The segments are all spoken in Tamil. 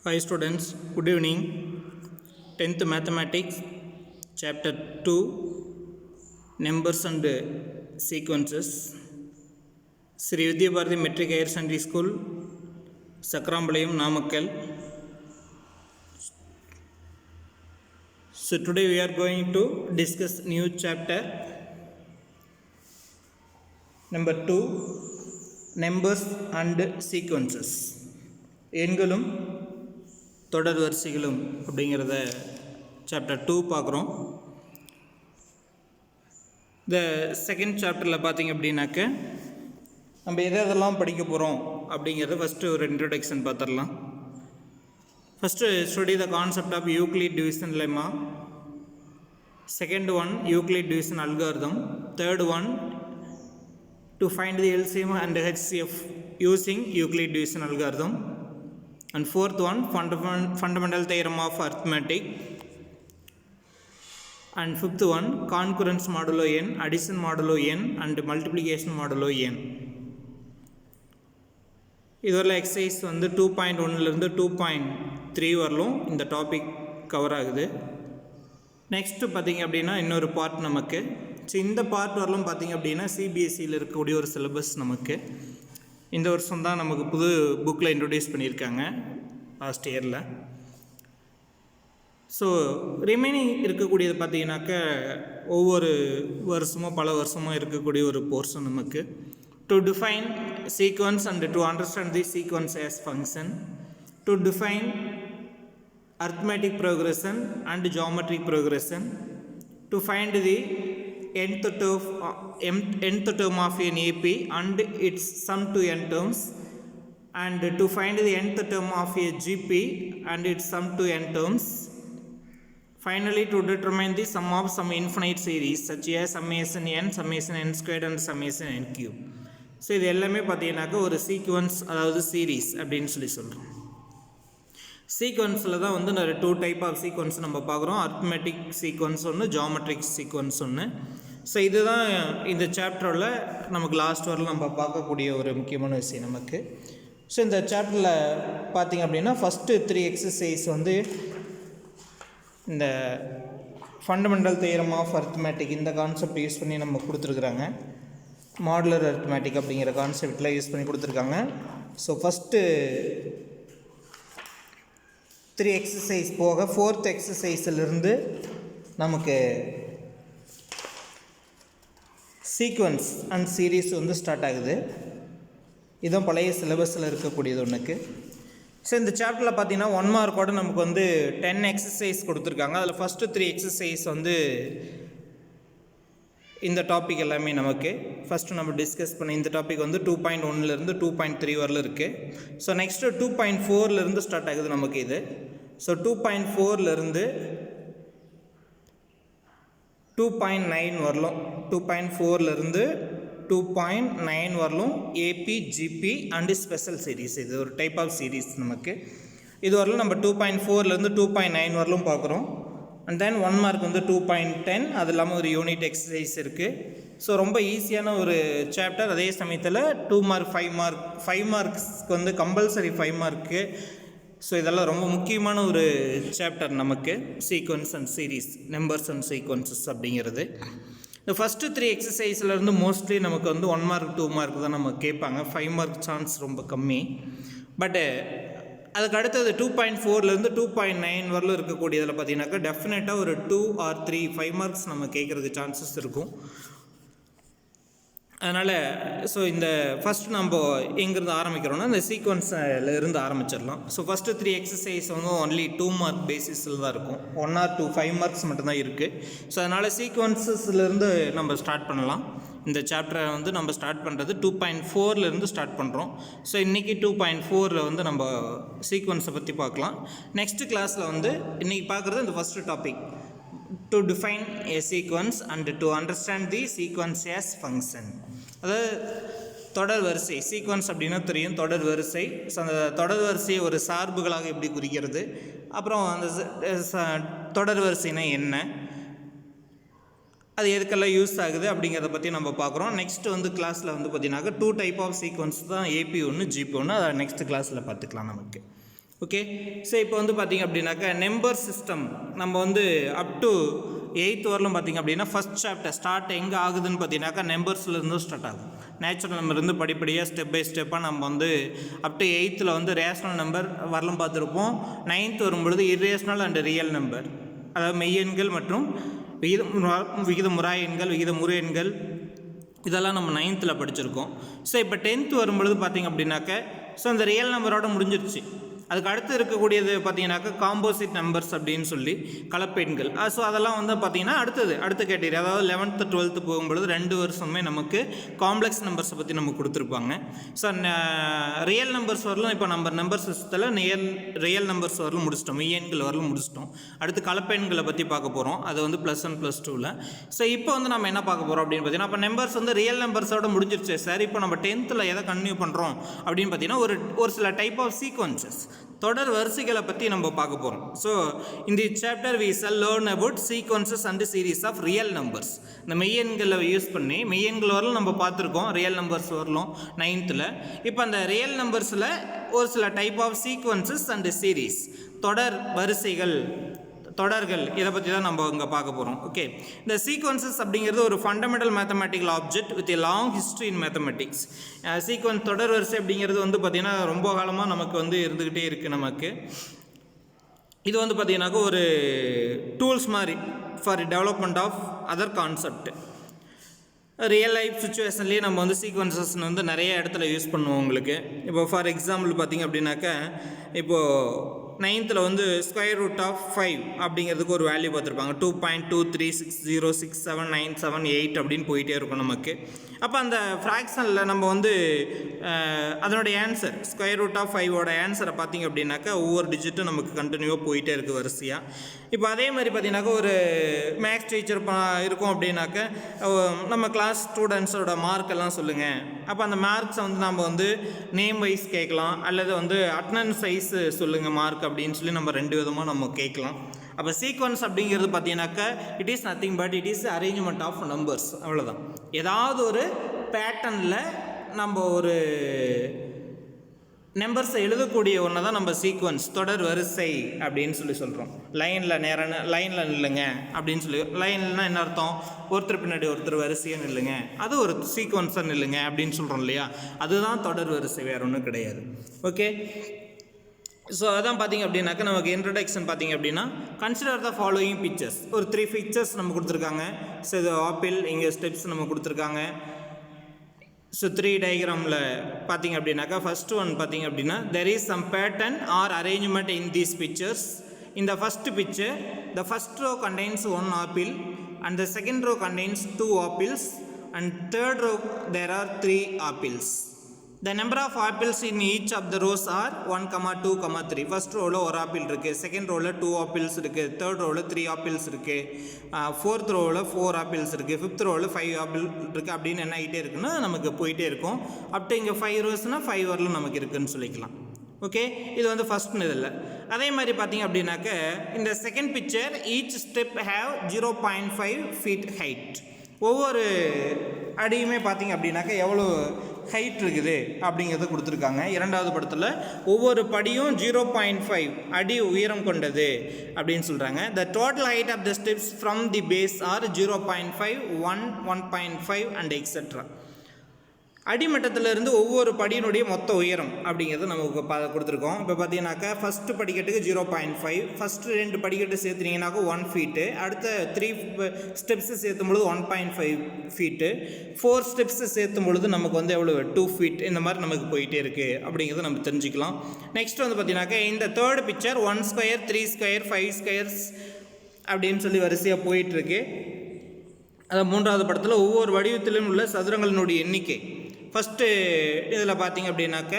Hi students, good evening. 10th Mathematics, Chapter 2, Numbers and Sequences. Sri Vidya Bharati Metric Higher Secondary School, Sakrambalayam, Namakkal. So today we are going to discuss new chapter number 2, Numbers and Sequences. எண்களும் தொடர் வரிசைகளும் அப்படிங்கிறத சாப்டர் 2 பார்க்குறோம். இந்த செகண்ட் சாப்டரில் பார்த்திங்க அப்படின்னாக்க நம்ம எதெல்லாம் படிக்க போகிறோம் அப்படிங்கிறத ஃபஸ்ட்டு ஒரு இன்ட்ரடக்ஷன் பார்த்துடலாம். First study the concept of Euclid division lemma. Second one Euclid division algorithm. Third one to find the LCM and HCF using Euclid division algorithm. And fourth one, fundamental theorem of arithmetic. And fifth one, concurrence modulo n, addition modulo n and multiplication modulo n. இதுவரை எக்ஸசைஸ் வந்து 2.1லேருந்து 2.3 வரலும் இந்த டாபிக் கவர் ஆகுது. நெக்ஸ்ட்டு பார்த்திங்க அப்படின்னா இன்னொரு பார்ட் நமக்கு. ஸோ இந்த பார்ட் வரலும் பார்த்திங்க அப்படின்னா சிபிஎஸ்சியில் இருக்கக்கூடிய ஒரு சிலபஸ் நமக்கு இந்த வருஷம் தான் நமக்கு புது புக்கில் இன்ட்ரொடியூஸ் பண்ணியிருக்காங்க லாஸ்ட் இயரில். ஸோ ரிமைனிங் இருக்கக்கூடியது பார்த்திங்கனாக்க ஒவ்வொரு வருஷமும் பல வருஷமும் இருக்கக்கூடிய ஒரு போர்ஷன் நமக்கு. To define sequence and to understand the sequence as function, to define arithmetic progression and geometric progression, to find the nth term of an AP and its sum to n terms, and to find the nth term of a GP and its sum to n terms. Finally, to determine the sum of some infinite series such as summation n, summation n squared and summation n cube. So இது எல்லாமே பார்த்தீங்கன்னாக்கா ஒரு சீக்வன்ஸ், அதாவது சீரீஸ் அப்படின்னு சொல்கிறோம். சீக்வன்ஸில் தான் வந்து நிறைய 2 டைப் ஆஃப் சீக்வன்ஸ் நம்ம பார்க்குறோம். அரித்மெட்டிக் சீக்வன்ஸ் ஒன்று, ஜியாமெட்ரிக் சீக்வன்ஸ் ஒன்று. ஸோ இதுதான் இந்த சாப்டரில் நமக்கு லாஸ்ட் வரலாம் நம்ம பார்க்கக்கூடிய ஒரு முக்கியமான விஷயம் நமக்கு. ஸோ இந்த சாப்டரில் பார்த்திங்க அப்படின்னா ஃபஸ்ட்டு 3 எக்ஸசைஸ் வந்து இந்த ஃபண்டமெண்டல் தியரம் ஆஃப் அரித்மெட்டிக் இந்த கான்செப்ட் யூஸ் பண்ணி நம்ம கொடுத்துருக்குறாங்க. மாடுலர் அரித்மெட்டிக் அப்படிங்கிற கான்செப்டில் யூஸ் பண்ணி கொடுத்துருக்காங்க. ஸோ ஃபஸ்ட்டு 3 எக்ஸசைஸ் போக 4th எக்ஸசைஸிலிருந்து நமக்கு சீக்வன்ஸ் அண்ட் சீரீஸ் வந்து ஸ்டார்ட் ஆகுது. இதுதான் பழைய சிலபஸில் இருக்கக்கூடியது ஒன்றுக்கு. ஸோ இந்த சாப்டரில் பார்த்தீங்கன்னா 1 மார்க்கோடு நமக்கு வந்து 10 எக்ஸசைஸ் கொடுத்துருக்காங்க. அதில் ஃபஸ்ட்டு 3 எக்ஸசைஸ் வந்து இந்த டாபிக் எல்லாமே நமக்கு ஃபஸ்ட்டு நம்ம டிஸ்கஸ் பண்ண இந்த டாபிக் வந்து 2.1லேருந்து 2.3 வரலும் இருக்குது. ஸோ நெக்ஸ்ட்டு 2.4லேருந்து ஸ்டார்ட் ஆகுது நமக்கு இது. ஸோ 2.4லேருந்து 2.9 வரலும், 2.4லேருந்து 2.9 வரலும் AP, GP and special series. இது ஒரு டைப் ஆஃப் சீரீஸ் நமக்கு. இது வரலும் நம்ம 2.4லேருந்து 2.9 வரலும் பார்க்குறோம். அண்ட் தென் 1 மார்க் வந்து 2.10, அது இல்லாமல் ஒரு யூனிட் எக்ஸசைஸ் இருக்குது. ஸோ ரொம்ப ஈஸியான ஒரு சாப்டர். அதே சமயத்தில் 2 மார்க் 5 மார்க்ஸ்க்கு வந்து கம்பல்சரி 5 மார்க்கு. ஸோ இதெல்லாம் ரொம்ப முக்கியமான ஒரு சாப்டர் நமக்கு, sequence and series, numbers and sequences அப்படிங்கிறது. இந்த ஃபஸ்ட்டு 3 எக்ஸசைஸ்லேருந்து மோஸ்ட்லி நமக்கு வந்து 1 மார்க் 2 மார்க் தான் நம்ம கேட்பாங்க. 5 மார்க் சான்ஸ் ரொம்ப கம்மி. பட்டு அதுக்கு அடுத்தது 2.4லேருந்து 2.9 வரலும் இருக்கக்கூடியதில் பார்த்தீங்கன்னாக்கா டெஃபினட்டாக ஒரு 2 or 3 5 மார்க்ஸ் நம்ம கேட்குறதுக்கு சான்சஸ் இருக்கும். அதனால் ஸோ இந்த ஃபஸ்ட்டு நம்ம எங்கேருந்து ஆரம்பிக்கிறோன்னா இந்த சீக்வன்ஸில் இருந்து ஆரம்பிச்சிடலாம். ஸோ ஃபஸ்ட்டு 3 எக்ஸசைஸ் வந்து ஒன்லி 2 மார்க் பேசிஸில் தான் இருக்கும். 1 or 2 5 மார்க்ஸ் மட்டும்தான் இருக்குது. ஸோ அதனால் சீக்வன்ஸஸ்லேருந்து நம்ம ஸ்டார்ட் பண்ணலாம். இந்த சாப்டரை வந்து நம்ம ஸ்டார்ட் பண்ணுறது 2.4லேருந்து ஸ்டார்ட் பண்ணுறோம். ஸோ இன்றைக்கி 2.4ல் வந்து நம்ம சீக்வன்ஸை பற்றி பார்க்கலாம். நெக்ஸ்ட்டு கிளாஸில் வந்து இன்றைக்கி பார்க்குறது இந்த first topic, to define a sequence and to understand the sequence as function. அதாவது தொடர் வரிசை, சீக்வன்ஸ் அப்படின்னா தெரியும், தொடர் வரிசை. ஸோ அந்த தொடர் வரிசையை ஒரு சார்புகளாக எப்படி குறிக்கிறது, அப்புறம் அந்த தொடர் வரிசைனா என்ன, அது எதுக்கெல்லாம் யூஸ் ஆகுது அப்படிங்கிறத பற்றி நம்ம பார்க்குறோம். நெக்ஸ்ட்டு வந்து கிளாஸில் வந்து பார்த்தீங்கன்னாக்கா 2 டைப் ஆஃப் சீக்வன்ஸ் தான், ஏபி ஒன்று, ஜிபி ஒன்று. அதை நெக்ஸ்ட் கிளாஸில் பார்த்துக்கலாம் நமக்கு. ஓகே. ஸோ இப்போ வந்து பார்த்திங்க அப்படின்னாக்கா நம்பர் சிஸ்டம் நம்ம வந்து அப் டு 8th வரலும் பார்த்திங்க அப்படின்னா ஃபஸ்ட் சாப்டர் ஸ்டார்ட் எங்கே ஆகுதுன்னு பார்த்தீங்கன்னாக்கா நம்பர்ஸ்லேருந்து ஸ்டார்ட் ஆகும். நேச்சுரல் நம்பர் இருந்து படிப்படியாக ஸ்டெப் பை ஸ்டெப்பாக நம்ம வந்து அப் டு 8th வந்து ரேஷனல் நம்பர் வரலும் பார்த்துருப்போம். 9th வரும்பொழுது இர்ரேஷனல் அண்ட் ரியல் நம்பர், அதாவது மெய்யெண்கள் மற்றும் விகிதமுறா எண்கள், விகிதமுறு எண்கள், இதெல்லாம் நம்ம 9th படிச்சிருக்கோம். ஸோ இப்போ 10th வரும்பொழுது பார்த்திங்க அப்படின்னாக்க ஸோ அந்த ரியல் நம்பரோட முடிஞ்சிருச்சு. அதுக்கு அடுத்து இருக்கக்கூடியது பார்த்தீங்கன்னாக்கா காம்போசிட் நம்பர்ஸ் அப்படின்னு சொல்லி கலப்பெண்கள். ஸோ அதெல்லாம் வந்து பார்த்திங்கன்னா அடுத்த கேட்டகரி, அதாவது 11th 12th போகும்பொழுது 2 வருஷமே நமக்கு காம்ப்ளெக்ஸ் நம்பர்ஸை பற்றி நமக்கு கொடுத்துருப்பாங்க. ஸோ ரியல் நம்பர்ஸ் வரலும் இப்போ நம்ம நம்பர் சிஸ்டத்தில் ரியல் நம்பர்ஸ் வரலும் முடிச்சிட்டோம், மெய்யெண்கள் வரலும் முடிச்சிட்டோம். அடுத்து கலப்பெண்களை பற்றி பார்க்க போகிறோம், அது வந்து +1 +2ல். ஸோ இப்போ வந்து நம்ம என்ன பார்க்க போகிறோம் அப்படின்னு பார்த்தீங்கன்னா, அப்போ நம்பர்ஸ் வந்து ரியல் நம்பர்ஸோட முடிஞ்சிருச்சு சார். இப்போ நம்ம 10th எதை கன்டினியூ பண்ணுறோம் அப்படின்னு பார்த்தீங்கன்னா ஒரு சில டைப் ஆஃப் சீக்வன்சஸ், தொடர் வரிசைகளை பற்றி நம்ம பார்க்க போகிறோம். ஸோ இந்த chapter we shall learn about sequences and series of real numbers. இந்த மெய்யெண்களை யூஸ் பண்ணி மெய்யெண்கள் வரலும் நம்ம பார்த்துருக்கோம், ரியல் நம்பர்ஸ் வரலும் 9th. இப்போ அந்த ரியல் நம்பர்ஸில் ஒரு சில type of sequences and series, தொடர் வரிசைகள், தொடர்கள், இதை பற்றி தான் நம்ம இங்கே பார்க்க போகிறோம். ஓகே. இந்த சீக்வன்சஸ் அப்படிங்கிறது ஒரு fundamental mathematical object with a long history in mathematics. தொடர் வரிசை அப்படிங்கிறது வந்து பார்த்திங்கன்னா ரொம்ப காலமாக நமக்கு வந்து இருந்துக்கிட்டே இருக்குது. நமக்கு இது வந்து பார்த்திங்கனாக்கா ஒரு டூல்ஸ் மாதிரி for development of other concept. Real life சுச்சுவேஷன்லேயே நம்ம வந்து சீக்வன்சஸ் வந்து நிறைய இடத்துல யூஸ் பண்ணுவோம். உங்களுக்கு இப்போ ஃபார் எக்ஸாம்பிள் பார்த்திங்க அப்படின்னாக்கா இப்போது 9th வந்து √5 அப்படிங்கிறதுக்கு ஒரு வேல்யூ பார்த்துருப்பாங்க. 2.236067978 அப்படின்னு போயிட்டே இருக்கும் நமக்கு. அப்போ அந்த ஃப்ராக்ஷனில் நம்ம வந்து அதனுடைய ஆன்சர் √5 ஆன்சரை பார்த்திங்க அப்படின்னாக்கா ஒவ்வொரு டிஜிட்டும் நமக்கு கண்டினியூவாக போயிட்டே இருக்குது வரிசையாக. இப்போ அதே மாதிரி பார்த்திங்கனாக்கா ஒரு மேக்ஸ் டீச்சர் இருக்கும் அப்படின்னாக்கா நம்ம கிளாஸ் ஸ்டூடெண்ட்ஸோட மார்க்கெல்லாம் சொல்லுங்கள். அப்போ அந்த மார்க்ஸை வந்து நம்ம வந்து நேம் வைஸ் கேட்கலாம், அல்லது வந்து அட்டனன்ஸ் வைஸ் சொல்லுங்கள் மார்க் அப்படின்னு சொல்லி நம்ம 2 விதமாக நம்ம கேட்கலாம். அப்போ சீக்வன்ஸ் அப்படிங்கிறது பார்த்தீங்கன்னாக்கா it is nothing but it is arrangement of numbers, அவ்வளோதான். ஏதாவது ஒரு பேட்டர்னில் நம்ம ஒரு நம்பர்ஸை எழுதக்கூடிய ஒன்று தான் நம்ம சீக்வன்ஸ், தொடர் வரிசை அப்படின்னு சொல்லி சொல்கிறோம். லைனில் நில்லுங்க அப்படின்னு சொல்லி, லைன்லாம் என்ன அர்த்தம், ஒருத்தர் பின்னாடி ஒருத்தர் வரிசையாக நில்லுங்க, அது ஒரு சீக்வன்ஸாக நில்லுங்க அப்படின்னு சொல்கிறோம் இல்லையா, அதுதான் தொடர் வரிசை, வேறு ஒன்றும் கிடையாது. ஓகே. ஸோ அதான் பார்த்திங்க அப்படின்னாக்கா நமக்கு இன்ட்ரடக்ஷன் பார்த்திங்க அப்படின்னா கன்சிடர் த ஃபாலோயிங் பிக்சர்ஸ். ஒரு 3 பிக்சர்ஸ் நம்ம கொடுத்துருக்காங்க. ஸோ இது ஆப்பிள், இங்கே ஸ்டெப்ஸ் நம்ம கொடுத்துருக்காங்க. ஸோ 3 டயக்ராமில் பார்த்திங்க அப்படின்னாக்கா ஃபஸ்ட்டு ஒன் பார்த்திங்க அப்படின்னா there is some pattern or arrangement in these pictures. In the first picture, the first row contains 1 apple and the second row contains 2 apples and third row there are 3 apples. The number of apples in each of the rows are 1, 2, 3. First row la 1 apple இருக்கு, second row la 2 apples இருக்கு, third row la 3 apples இருக்கு, fourth row la 4 apples இருக்கு, fifth row la 5 apples இருக்கு. அப்படின்னு என்ன ஆகிட்டே இருக்குன்னா நமக்கு போயிட்டே இருக்கும். அப்டு இங்கே 5 ரோஸ்னால் 5 வரலும் நமக்கு இருக்குதுன்னு சொல்லிக்கலாம். ஓகே. இது வந்து ஃபஸ்ட்னு இதில். அதே மாதிரி பார்த்திங்க அப்படின்னாக்க இந்த second picture each step have 0.5 feet height. ஒவ்வொரு அடியுமே பார்த்திங்க அப்படின்னாக்க எவ்வளோ ஹைட் இருக்குது அப்படிங்கிறத கொடுத்துருக்காங்க. இரண்டாவது படத்தில் ஒவ்வொரு படியும் 0.5 அடி உயரம் கொண்டது அப்படின்னு சொல்கிறாங்க. The total height of the steps from the base are 0.5, 1, 1.5 and etcetera. அடிமட்டத்திலிருந்து ஒவ்வொரு படியினுடைய மொத்த உயரம் அப்படிங்கிறத நமக்கு கொடுத்துருக்கோம். இப்போ பார்த்தீங்கன்னாக்கா ஃபஸ்ட்டு படிக்கட்டுக்கு 0.5, ஃபஸ்ட்டு 2 படிக்கட்டு சேர்த்துனீங்கன்னாக்கா 1 feet, அடுத்த 3 ஸ்டெப்ஸு சேர்த்தும் பொழுது 1.5 feet, 4 ஸ்டெப்ஸு சேர்த்தும் பொழுது நமக்கு வந்து எவ்வளோ 2 feet, இந்த மாதிரி நமக்கு போயிட்டே இருக்குது அப்படிங்கிறத நம்ம தெரிஞ்சுக்கலாம். நெக்ஸ்ட் வந்து பார்த்தீங்கன்னாக்கா இந்த third picture 1 square, 3 square, 5 squares அப்படின்னு சொல்லி வரிசையாக போயிட்டுருக்கு. அது மூன்றாவது படத்தில் ஒவ்வொரு வடிவத்திலும் உள்ள சதுரங்களினுடைய எண்ணிக்கை. ஃபஸ்ட்டு இதில் பார்த்திங்க அப்படின்னாக்க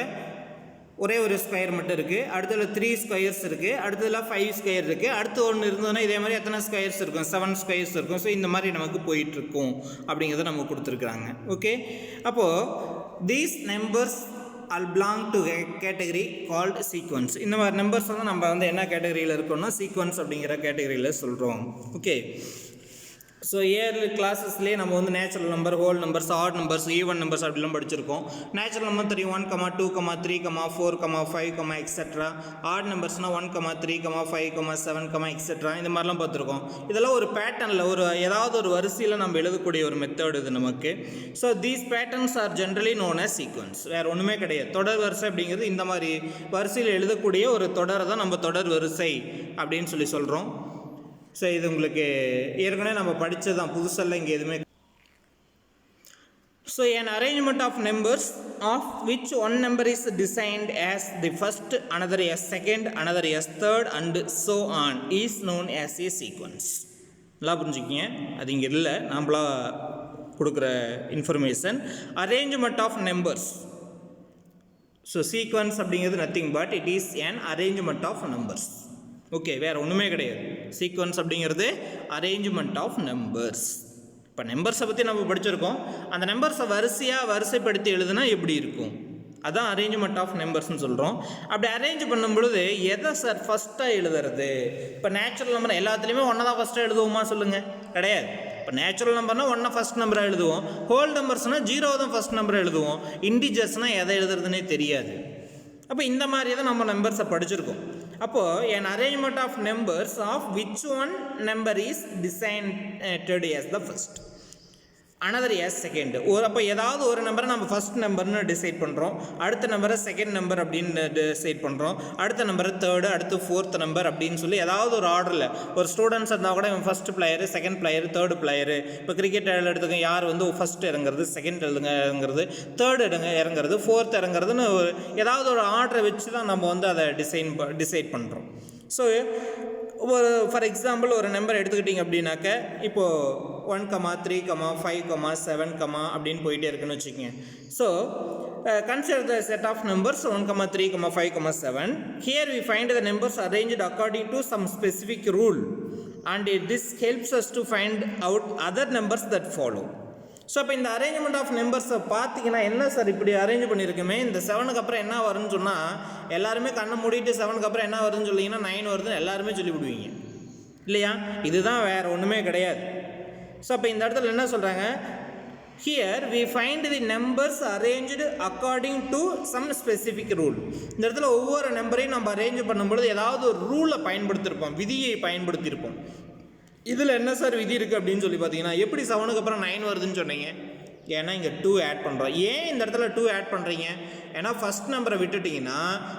ஒரே ஒரு ஸ்கொயர் மட்டும் இருக்குது, அடுத்ததில் 3 ஸ்கொயர்ஸ் இருக்குது, அடுத்ததில் 5 ஸ்கொயர் இருக்குது, அடுத்து ஒன்று இருந்ததுன்னா இதே மாதிரி எத்தனை ஸ்கொயர்ஸ் இருக்கும், 7 ஸ்கொயர்ஸ் இருக்கும். ஸோ இந்த மாதிரி நமக்கு போயிட்டுருக்கும் அப்படிங்கிறத நம்ம கொடுத்துருக்குறாங்க. ஓகே. அப்போது these numbers all belong to category called sequence. இந்த மாதிரி நம்பர்ஸ் வந்து நம்ம வந்து என்ன கேட்டகரியில் இருக்கோம்னா சீக்வன்ஸ் அப்படிங்கிற கேட்டகரியில் சொல்கிறோம். ஓகே. ஸோ இயர்லி கிளாஸஸ்லேயே நம்ம வந்து natural number, whole numbers, odd numbers, even numbers அப்படிலாம் படிச்சிருக்கோம். நேச்சுரல் நம்பர் தெரியும் 1, 2, 3, 4, 5, எக்ஸெட்ரா. Add நம்பர்ஸ்னால் 1, 3, 5, 7, etcetera. இந்த மாதிரிலாம் பார்த்துருக்கோம். இதெல்லாம் ஒரு பேட்டர்னில் ஏதாவது ஒரு வரிசையில் நம்ம எழுதக்கூடிய ஒரு மெத்தட் இது நமக்கு. So these patterns are generally known as sequence. வேறு ஒன்றுமே கிடையாது. தொடர் வரிசை அப்படிங்கிறது இந்த மாதிரி வரிசையில் எழுதக்கூடிய ஒரு தொடரை தான் நம்ம தொடர் வரிசை அப்படின்னு சொல்கிறோம். ஸோ இது உங்களுக்கு ஏற்கனவே நம்ம படித்தது தான், புதுசெல்லாம் இங்கே எதுவுமே. So an arrangement of numbers of which one number is designed as the first, another as second, another as third and so on is known as a sequence. நல்லா புரிஞ்சுக்கிங்க, அது இங்கே இல்லை, நம்மளா கொடுக்குற information. Arrangement of numbers. So sequence அப்படிங்கிறது nothing but it is an arrangement of numbers. Okay, வேறு ஒன்றுமே கிடையாது. சீக்வன்ஸ் அப்படிங்கிறது அரேஞ்ச்மெண்ட் ஆஃப் நம்பர்ஸ். இப்போ நம்பர்ஸை பற்றி நம்ம படிச்சிருக்கோம். அந்த நம்பர்ஸை வரிசைப்படுத்தி எழுதுனா எப்படி இருக்கும், அதான் அரேஞ்ச்மெண்ட் ஆஃப் நம்பர்ஸ்னு சொல்கிறோம். அப்படி அரேஞ்ச் பண்ணும் பொழுது எதை சார் ஃபஸ்ட்டாக எழுதுறது? இப்போ நேச்சுரல் நம்பர் எல்லாத்துலேயுமே ஒன்றை தான் ஃபஸ்ட்டாக எழுதுவோமா சொல்லுங்கள்? கிடையாது. இப்போ நேச்சுரல் நம்பர்னால் ஒன்றை ஃபஸ்ட் நம்பராக எழுதுவோம். ஹோல் நம்பர்ஸ்னால் 0 தான் ஃபஸ்ட் நம்பராக எழுதுவோம். இன்டிஜர்ஸ்னால் எதை எழுதுறதுனே தெரியாது. அப்போ இந்த மாதிரி தான் நம்ம நம்பர்ஸை படிச்சிருக்கோம். அப்போது an arrangement of numbers of which one number is designed as the first, another as second. அப்போ ஏதாவது ஒரு நம்பரை நம்ம ஃபஸ்ட் நம்பர்னு டிசைட் பண்ணுறோம், அடுத்த நம்பரை செகண்ட் நம்பர் அப்படின்னு டிசைட் பண்ணுறோம், அடுத்த நம்பரை தேர்டு, அடுத்து ஃபோர்த் நம்பர் அப்படின்னு சொல்லி ஏதாவது ஒரு ஆர்டரில். ஒரு ஸ்டூடெண்ட்ஸ் இருந்தால் கூட இவன் first player, second player, third player. இப்போ கிரிக்கெட் எடுத்துக்க, யார் வந்து ஃபஸ்ட் இறங்குறது, செகண்ட் இறங்குறது, தேர்டு இறங்குறது, ஃபோர்த் இறங்குறதுன்னு ஏதாவது ஒரு ஆர்டரை வச்சு தான் நம்ம வந்து அதை டிசைட் பண்ணுறோம். ஸோ ஒரு ஃபார் எக்ஸாம்பிள் ஒரு நம்பர் எடுத்துக்கிட்டிங்க அப்படின்னாக்க, இப்போது 1, 3, 5, 7 அப்படின்னு போயிட்டே இருக்குன்னு வச்சுக்கோங்க. So consider the set of numbers 1, 3, 5, 7. Here we find the numbers arranged according to some specific rule and this helps us to find out other numbers that follow. So இப்போ இந்த அரேஞ்ச்மெண்ட் ஆஃப் நம்பர்ஸை பார்த்தீங்கன்னா, என்ன சார் இப்படி அரேஞ்ச் பண்ணியிருக்குமே, இந்த 7க்கு அப்புறம் என்ன வரும்னு சொன்னால் எல்லாருமே கண்ணை மூடிட்டு 7க்கு அப்புறம் என்ன வருதுன்னு சொல்லிங்கன்னா 9 வருதுன்னு எல்லாருமே சொல்லிவிடுவீங்க இல்லையா? இதுதான், வேறு ஒன்றுமே கிடையாது. ஸோ அப்போ இந்த இடத்துல என்ன சொல்கிறாங்க, here we find the numbers arranged according to some specific rule. இந்த இடத்துல ஒவ்வொரு நம்பரையும் நம்ம அரேஞ்ச் பண்ணும்பொழுது ஏதாவது ஒரு ரூலை பயன்படுத்தியிருப்போம், விதியை பயன்படுத்தியிருப்போம். இதில் என்ன சார் விதி இருக்குது அப்படின்னு சொல்லி பார்த்தீங்கன்னா, எப்படி 7க்கு அப்புறம் 9 வருதுன்னு சொன்னீங்க? ஏன்னா இங்கே 2 ஆட் பண்ணுறோம். ஏன் இந்த இடத்துல 2 ஆட் பண்ணுறீங்க? ஏன்னா ஃபஸ்ட் நம்பரை விட்டுட்டிங்கன்னா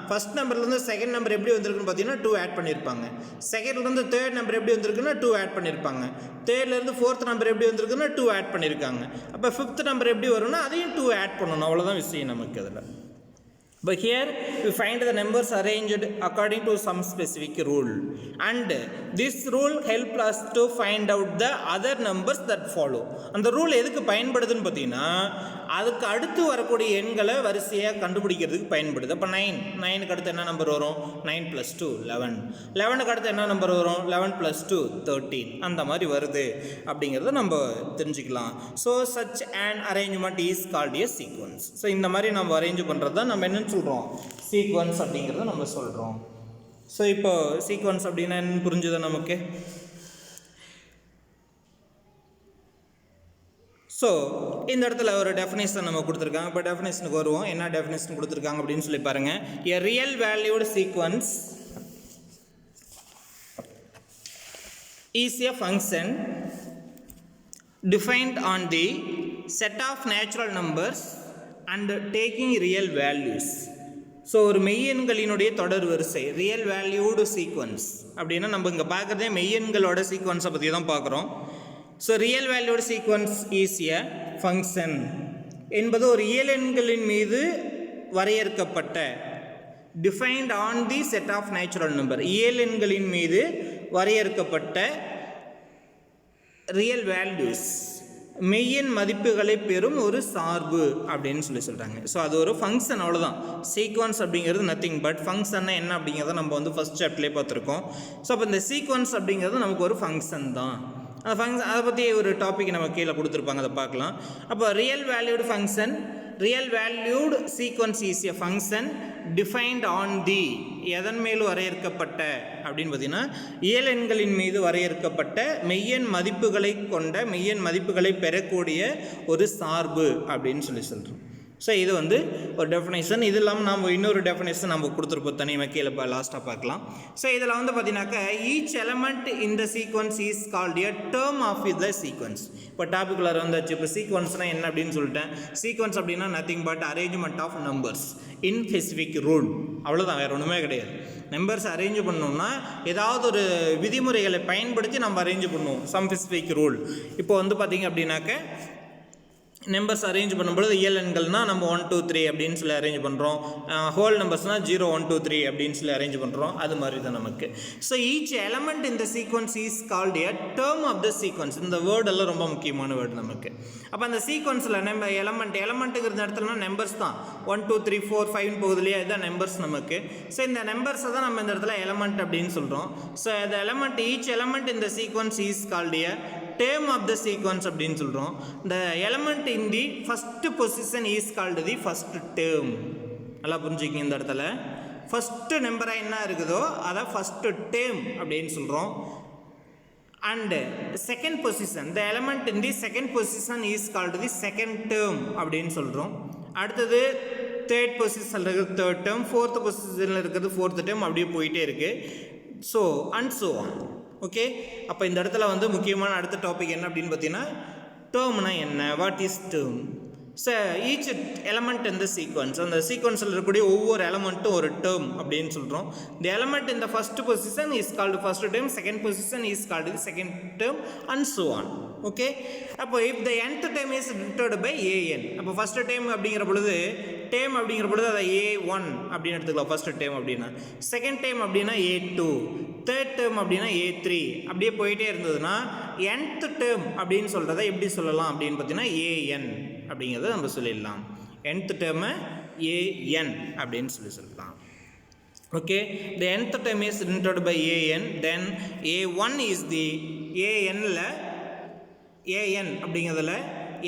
ஃபஸ்ட் நம்பர்லேருந்து செகண்ட் நம்பர் எப்படி வந்திருக்குன்னு பார்த்தீங்கன்னா 2 ஆட் பண்ணியிருப்பாங்க. செகண்ட்லேருந்து தேர்ட் நம்பர் எப்படி வந்திருக்குன்னா 2 ஆட் பண்ணியிருப்பாங்க. தேர்ட்லேருந்து ஃபோர்த் நம்பர் எப்படி வந்திருக்குன்னா 2 ஆட் பண்ணியிருக்காங்க. அப்போ ஃபிஃப்த் நம்பர் எப்படி வரும்னா அதையும் 2 ஆட் பண்ணணும். அவ்வளோதான் விஷயம் நமக்கு அதில். But here we find the numbers arranged according to some specific rule and this rule helps us to find out the other numbers that follow. அந்த ரூல் எதுக்கு பயன்படுதுன்னு பார்த்தீங்கன்னா, அதுக்கு அடுத்து வரக்கூடிய எண்களை வரிசையாக கண்டுபிடிக்கிறதுக்கு பயன்படுது. அப்போ 9க்கு அடுத்து என்ன நம்பர் வரும்? 9 + 2 11. 11க்கு அடுத்து என்ன நம்பர் வரும்? 11 + 2 13. அந்த மாதிரி வருது அப்படிங்கிறத நம்ம தெரிஞ்சுக்கலாம். So such an arrangement is called a sequence. So இந்த மாதிரி நம்ம அரேஞ்ச் பண்ணுறது தான் நம்ம என்ன சொல்கிறோம், சீக்வன்ஸ் அப்படிங்கிறத நம்ம சொல்கிறோம். ஸோ இப்போ சீக்வன்ஸ் அப்படின்னா என்னன்னு புரிஞ்சுதா நமக்கு? ஸோ இந்த இடத்துல ஒரு டெஃபினேஷன் நம்ம கொடுத்துருக்காங்க. இப்போ டெஃபினேஷனுக்கு வருவோம். என்ன டெஃபினேஷன் கொடுத்துருக்காங்க அப்படின்னு சொல்லி பாருங்கள். எ real valued sequence is a function defined on the set of natural numbers and taking real values. So ஒரு மெய்யெண்களினுடைய தொடர் வரிசை, ரியல் வேல்யூடு சீக்வன்ஸ் அப்படின்னா நம்ம இங்கே பார்க்குறதே மெய்யெண்களோட சீக்வன்ஸை பற்றி தான் பார்க்குறோம். So real valued sequence is a function என்பது ஒரு இயலெண்களின் மீது வரையறுக்கப்பட்ட, defined on the set of natural number, இயலெண்களின் மீது வரையறுக்கப்பட்ட ரியல் வேல்யூஸ், மெய்யெண் மதிப்புகளை பெறும் ஒரு சார்பு அப்படின்னு சொல்கிறாங்க. ஸோ அது ஒரு ஃபங்க்ஷன், அவ்வளோதான். சீக்வன்ஸ் அப்படிங்கிறது நத்திங் பட் ஃபங்க்ஷன்னா என்ன அப்படிங்கிறத நம்ம வந்து ஃபஸ்ட் சாப்டர்லேயே பார்த்துருக்கோம். ஸோ அப்போ இந்த சீக்வன்ஸ் அப்படிங்கிறது நமக்கு ஒரு ஃபங்க்ஷன் தான் அந்த ஃபங்க்ஷன் அதை பற்றி ஒரு டாபிக் நம்ம கீழே கொடுத்துருப்பாங்க, அதை பார்க்கலாம். அப்போ real valued function, real valued sequence is a function defined on தி எதன் மேலும் வரையறுக்கப்பட்ட அப்படின்னு பார்த்தீங்கன்னா இயல் எண்களின் மீது வரையறுக்கப்பட்ட மெய்யெண் மதிப்புகளை கொண்ட மெய்யெண் மதிப்புகளை பெறக்கூடிய ஒரு சார்பு அப்படின்னு சொல்கிறோம். ஸோ இது வந்து ஒரு டெஃபினேஷன். இது இல்லாமல் நம்ம இன்னொரு டெஃபினேஷன் நம்ம கொடுத்துருப்போம் தனியாக கீழே லாஸ்ட்டாக பார்க்கலாம். ஸோ இதில் வந்து பார்த்தீங்கன்னாக்கா each element in the sequence is called a term of the sequence. இப்போ டாபிக்குலர் வந்தாச்சு. இப்போ சீக்வன்ஸ்னால் என்ன அப்படின்னு சொல்லிட்டேன். சீக்வன்ஸ் அப்படின்னா nothing but arrangement of numbers in specific rule, அவ்வளோதான், வேறு ஒன்றுமே கிடையாது. நம்பர்ஸ் அரேஞ்ச் பண்ணோம்னா ஏதாவது ஒரு விதிமுறைகளை பயன்படுத்தி நம்ம அரேஞ்ச் பண்ணுவோம், சம் ஸ்பெசிஃபிக் ரூல். இப்போ வந்து பார்த்திங்க அப்படின்னாக்க நம்பர்ஸ் அரேஞ்ச் பண்ணும்போது இயல் எண்கள்னால் நம்ம 1 2 3 அப்படின்னு சொல்லி அரேஞ்ச் பண்ணுறோம். ஹோல் நம்பர்ஸ்னால் 0 1 2 3 அப்படின்னு சொல்லி அரேஞ்ச் பண்ணுறோம். அது மாதிரி தான் நமக்கு. ஸோ ஈச் எலமெண்ட் இந்த sequence is called a term of the sequence. இந்த வேர்டெல்லாம் ரொம்ப முக்கியமான வேர்டு நமக்கு. அப்போ அந்த சீக்வன்ஸில் நம்ம எலமெண்ட்டுங்கிற இடத்துலனா நம்பர்ஸ் தான் 1 2 3 4 5 போகுது இல்லையா, இதுதான் நம்பர்ஸ் நமக்கு. ஸோ இந்த நம்பர்ஸை தான் நம்ம இந்த இடத்துல எலமெண்ட் அப்படின்னு சொல்கிறோம். ஸோ இந்த எலமெண்ட் ஈச் எலமெண்ட் இந்த sequence is called a term of the sequence அப்படின்னு சொல்கிறோம். the element in the first position is called the first term. நல்லா புரிஞ்சுக்கிங்க. இந்த இடத்துல ஃபஸ்ட்டு நம்பராக என்ன இருக்குதோ அதை ஃபஸ்ட்டு term அப்படின்னு சொல்கிறோம். And second position, the element in the second position is called the second term அப்படின்னு சொல்கிறோம். அடுத்தது தேர்ட் பொசிஷனில் இருக்கிறது தேர்ட் டேர்ம், ஃபோர்த் பொசிஷனில் இருக்கிறது ஃபோர்த் டேர்ம், அப்படியே போயிட்டே இருக்குது. So and so on. Okay, அப்போ இந்த இடத்துல வந்து முக்கியமான அடுத்த டாபிக் என்ன அப்படின்னு பார்த்தீங்கன்னா டேர்ம்னா என்ன, what is term. So each element இந்த சீக்வன்ஸ், அந்த சீக்வன்ஸில் இருக்கக்கூடிய ஒவ்வொரு எலமெண்ட்டும் ஒரு டேர்ம் அப்படின்னு சொல்கிறோம். தி எலமெண்ட் இந்த first position is called first term, second position is called the second term and so on. Okay, அப்போ if the nth term is denoted by an, அப்போ ஃபர்ஸ்ட் டேர்ம் அப்படிங்கிற பொழுது டேர்ம் அப்படிங்கிற பொழுது அதை a1 அப்படின்னு எடுத்துக்கலாம் ஃபர்ஸ்ட் டேர்ம் அப்படின்னா. செகண்ட் டேர்ம் அப்படின்னா a2, தேர்ட் டேர்ம் அப்படின்னா a3, அப்படியே போயிட்டே இருந்ததுன்னா nth டேர்ம் அப்படின்னு சொல்கிறத எப்படி சொல்லலாம் அப்படின்னு பார்த்தீங்கன்னா an அப்படிங்கிறத நம்ம சொல்லிடலாம். nth டேர்மை an அப்படின்னு சொல்லலாம். Okay, the nth term is denoted by an, then a1 is the anல an அப்படிங்கிறதுல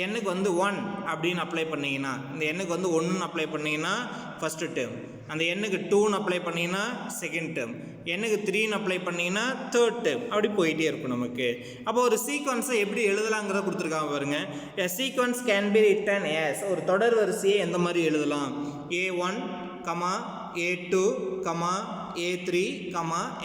எண்ணுக்கு வந்து 1 அப்படின்னு அப்ளை பண்ணிங்கன்னா, இந்த எண்ணுக்கு வந்து 1ன்னு அப்ளை பண்ணிங்கன்னா ஃபஸ்ட்டு டேர்ம், அந்த எண்ணுக்கு 2ன்னு அப்ளை பண்ணிங்கன்னா செகண்ட் டேர்ம், எண்ணுக்கு 3ன்னு அப்ளை பண்ணிங்கன்னா தேர்ட் டேர்ம், அப்படி போயிட்டே இருக்கும் நமக்கு. அப்போ ஒரு சீக்வன்ஸை எப்படி எழுதலாங்கிறத கொடுத்துருக்காங்க பாருங்க. எ sequence can be written as, ஒரு தொடர் வரிசையை எந்த மாதிரி எழுதலாம், a1, a2, a3,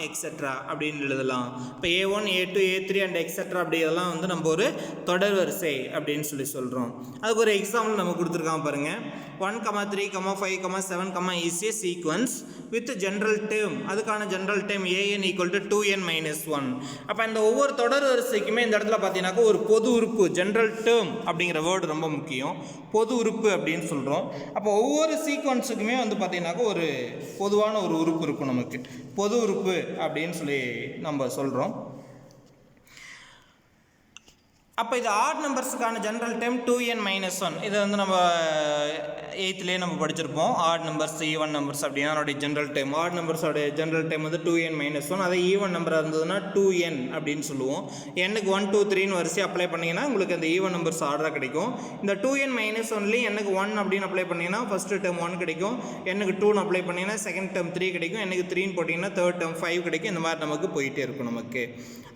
எக்ஸெட்ரா அப்படின்னு எழுதலாம். இப்போ a1 a2 a3 and etcetera அப்படி இதெல்லாம் வந்து நம்ம ஒரு தொடர் வரிசை அப்படின்னு சொல்கிறோம். அதுக்கு ஒரு எக்ஸாம்பிள் நம்ம கொடுத்துருக்காங்க பாருங்கள். 1, 3, 5, 7, is a sequence with general term. அதுக்கான ஜென்ரல் டேர்ம் an = 2n - 1. அப்போ இந்த ஒவ்வொரு தொடர் வரிசைக்குமே இந்த இடத்துல பார்த்தீங்கன்னாக்கா ஒரு பொது உறுப்பு, ஜென்ரல் டேர்ம் அப்படிங்கிற வேர்டு ரொம்ப முக்கியம், பொது உறுப்பு அப்படின்னு சொல்கிறோம். அப்போ ஒவ்வொரு சீக்வன்ஸுக்குமே வந்து பார்த்தீங்கன்னாக்கா ஒரு பொதுவான ஒரு உறுப்பு இருக்கும், நமக்கு பொது உறுப்பு அப்படின்னு சொல்லி நம்ம சொல்கிறோம். அப்போ இது ஆட் நம்பர்ஸுக்கான ஜென்ரல் டேர்ம் 2n - 1. இதை வந்து நம்ம 8லேயே நம்ம படிச்சிருப்போம். ஆட் நம்பர்ஸ் ஈவன் நம்பர்ஸ் அப்படின்னா அதோடைய ஜென்ரல் டேர்ம், ஆட் நம்பர்ஸோடைய ஜென்ரல் டேர்ம் வந்து 2n - 1. அதை ஈவன் நம்பராக இருந்ததுன்னா 2n அப்படின்னு சொல்லுவோம். எண்ணுக்கு 1 2 3ன்னு வரிசை அப்ளை பண்ணிங்கன்னா உங்களுக்கு அந்த ஈவன் நம்பர்ஸ் ஆர்டராக கிடைக்கும். இந்த 2n - 1லேயும் எண்ணுக்கு 1 அப்படின்னு அப்ளை பண்ணிங்கன்னா ஃபஸ்ட்டு டேர்ம் 1 கிடைக்கும், எண்ணுக்கு 2ன்னு அப்ளை பண்ணிங்கன்னா செகண்ட் டேர்ம் 3 கிடைக்கும், எண்ணுக்கு 3ன்னு போட்டிங்கன்னா தேர்ட் டேர்ம் 5 கிடைக்கும். இந்த மாதிரி நமக்கு போயிட்டே இருக்கும் நமக்கு.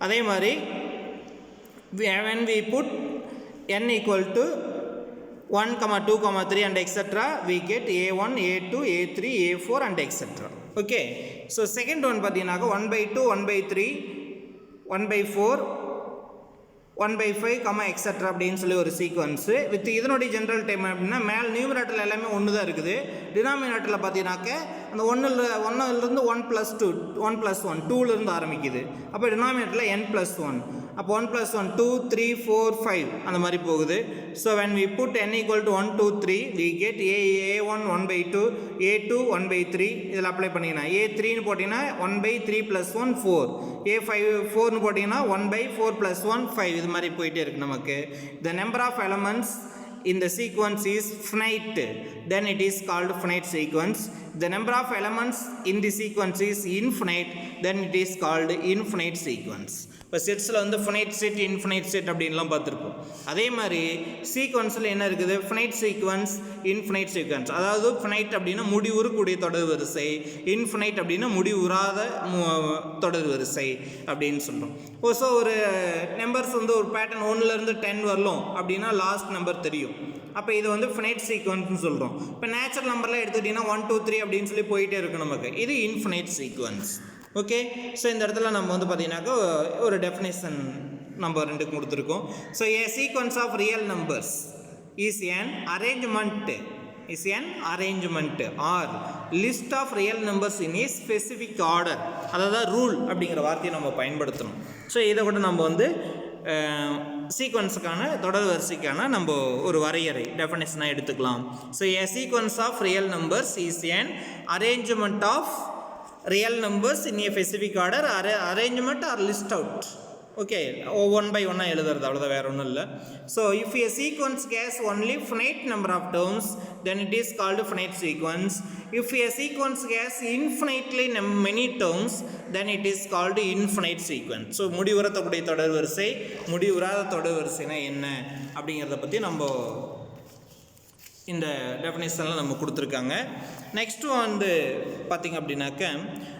அதே மாதிரி when we put n equal to 1, 2, 3 and etc., we get a1, a2, a3, a4 and etc. Okay, so second one பார்த்தீங்கன்னாக்க 1/2, 1/3, 1/4, 1/5, etc. அப்படின்னு சொல்லி ஒரு சீக்வன்ஸு வித் இதனுடைய ஜென்ரல் டைம் அப்படின்னா மேல் நியூமரேட்டரில் எல்லாமே ஒன்று தான் இருக்குது. டினாமினேட்டரில் பார்த்தீங்கன்னாக்க அந்த ஒன்றுலேருந்து 1 + 2, 1 + 1, 2லேருந்து ஆரம்பிக்குது. அப்போ டினாமினேட்டரில் n+1, அப்போ 1 + 1 2 3 4 5 அந்த மாதிரி போகுது. So when we put n = 1 2 3 we get a1 1/2, a2 1/3. இதில் அப்ளை பண்ணிங்கன்னா a3ன்னு போட்டிங்கன்னா 1/3 + 1 4, a5 4ன்னு போட்டிங்கன்னா 1/4 + 1 5. இது மாதிரி போயிட்டே இருக்கு நமக்கு. the number of elements in the sequence is finite, then it is called finite sequence. The number of elements in the sequence is infinite, then it is called infinite sequence. இப்போ செட்ஸில் வந்து ஃபினைட் செட் இன்ஃபினைட் செட் அப்படின்லாம் பார்த்துருப்போம். அதே மாதிரி சீக்வன்ஸில் என்ன இருக்குது, ஃபினைட் சீக்வன்ஸ் இன்ஃபினைட் சீக்வன்ஸ். அதாவது ஃபினைட் அப்படின்னா முடிவுறக்கூடிய தொடர் வரிசை, இன்ஃபினைட் அப்படின்னா முடிவுறாத தொடர் வரிசை அப்படின்னு சொல்கிறோம். ஸோ ஒரு நம்பர்ஸ் வந்து ஒரு பேட்டர்ன் 1லேருந்து 10 வரலும் அப்படின்னா லாஸ்ட் நம்பர் தெரியும். அப்போ இது வந்து ஃபினைட் சீக்வன்ஸ்னு சொல்கிறோம். இப்போ நேச்சுரல் நம்பர்லாம் எடுத்துக்கிட்டிங்கன்னா 1 2 3 அப்படின்னு சொல்லி போயிட்டே இருக்கும் நமக்கு. இது இன்ஃபினைட் சீக்வன்ஸ். ஓகே, ஸோ இந்த இடத்துல நம்ம வந்து பார்த்தீங்கன்னாக்கா ஒரு டெஃபினேஷன் நம்ம 2 கொடுத்துருக்கோம். So a sequence of real numbers is an arrangement or list of real numbers in a specific order. அதாவது ரூல் அப்படிங்கிற வார்த்தையை நம்ம பயன்படுத்தணும். ஸோ இதை கூட நம்ம வந்து சீக்வன்ஸுக்கான தொடர் வரிசைக்கான நம்ம ஒரு வரையறை டெஃபினேஷனாக எடுத்துக்கலாம். So a sequence of real numbers is an arrangement of real numbers in a specific order, arrangement or list out. Okay, one by ஒன்னாக எழுதுறது, அவ்வளோதான், வேறு ஒன்றும் இல்லை. So if a sequence has only finite number of terms then it is called finite sequence. If a sequence has infinitely many terms then it is called infinite sequence. So முடிவுறக்கூடிய தொடர் வரிசை, முடிவுறாத தொடர் வரிசைனா என்ன அப்படிங்கிறத பற்றி நம்ம இந்த டெஃபினேஷனில் நம்ம கொடுத்துருக்காங்க. நெக்ஸ்ட்டு வந்து பார்த்திங்க அப்படின்னாக்க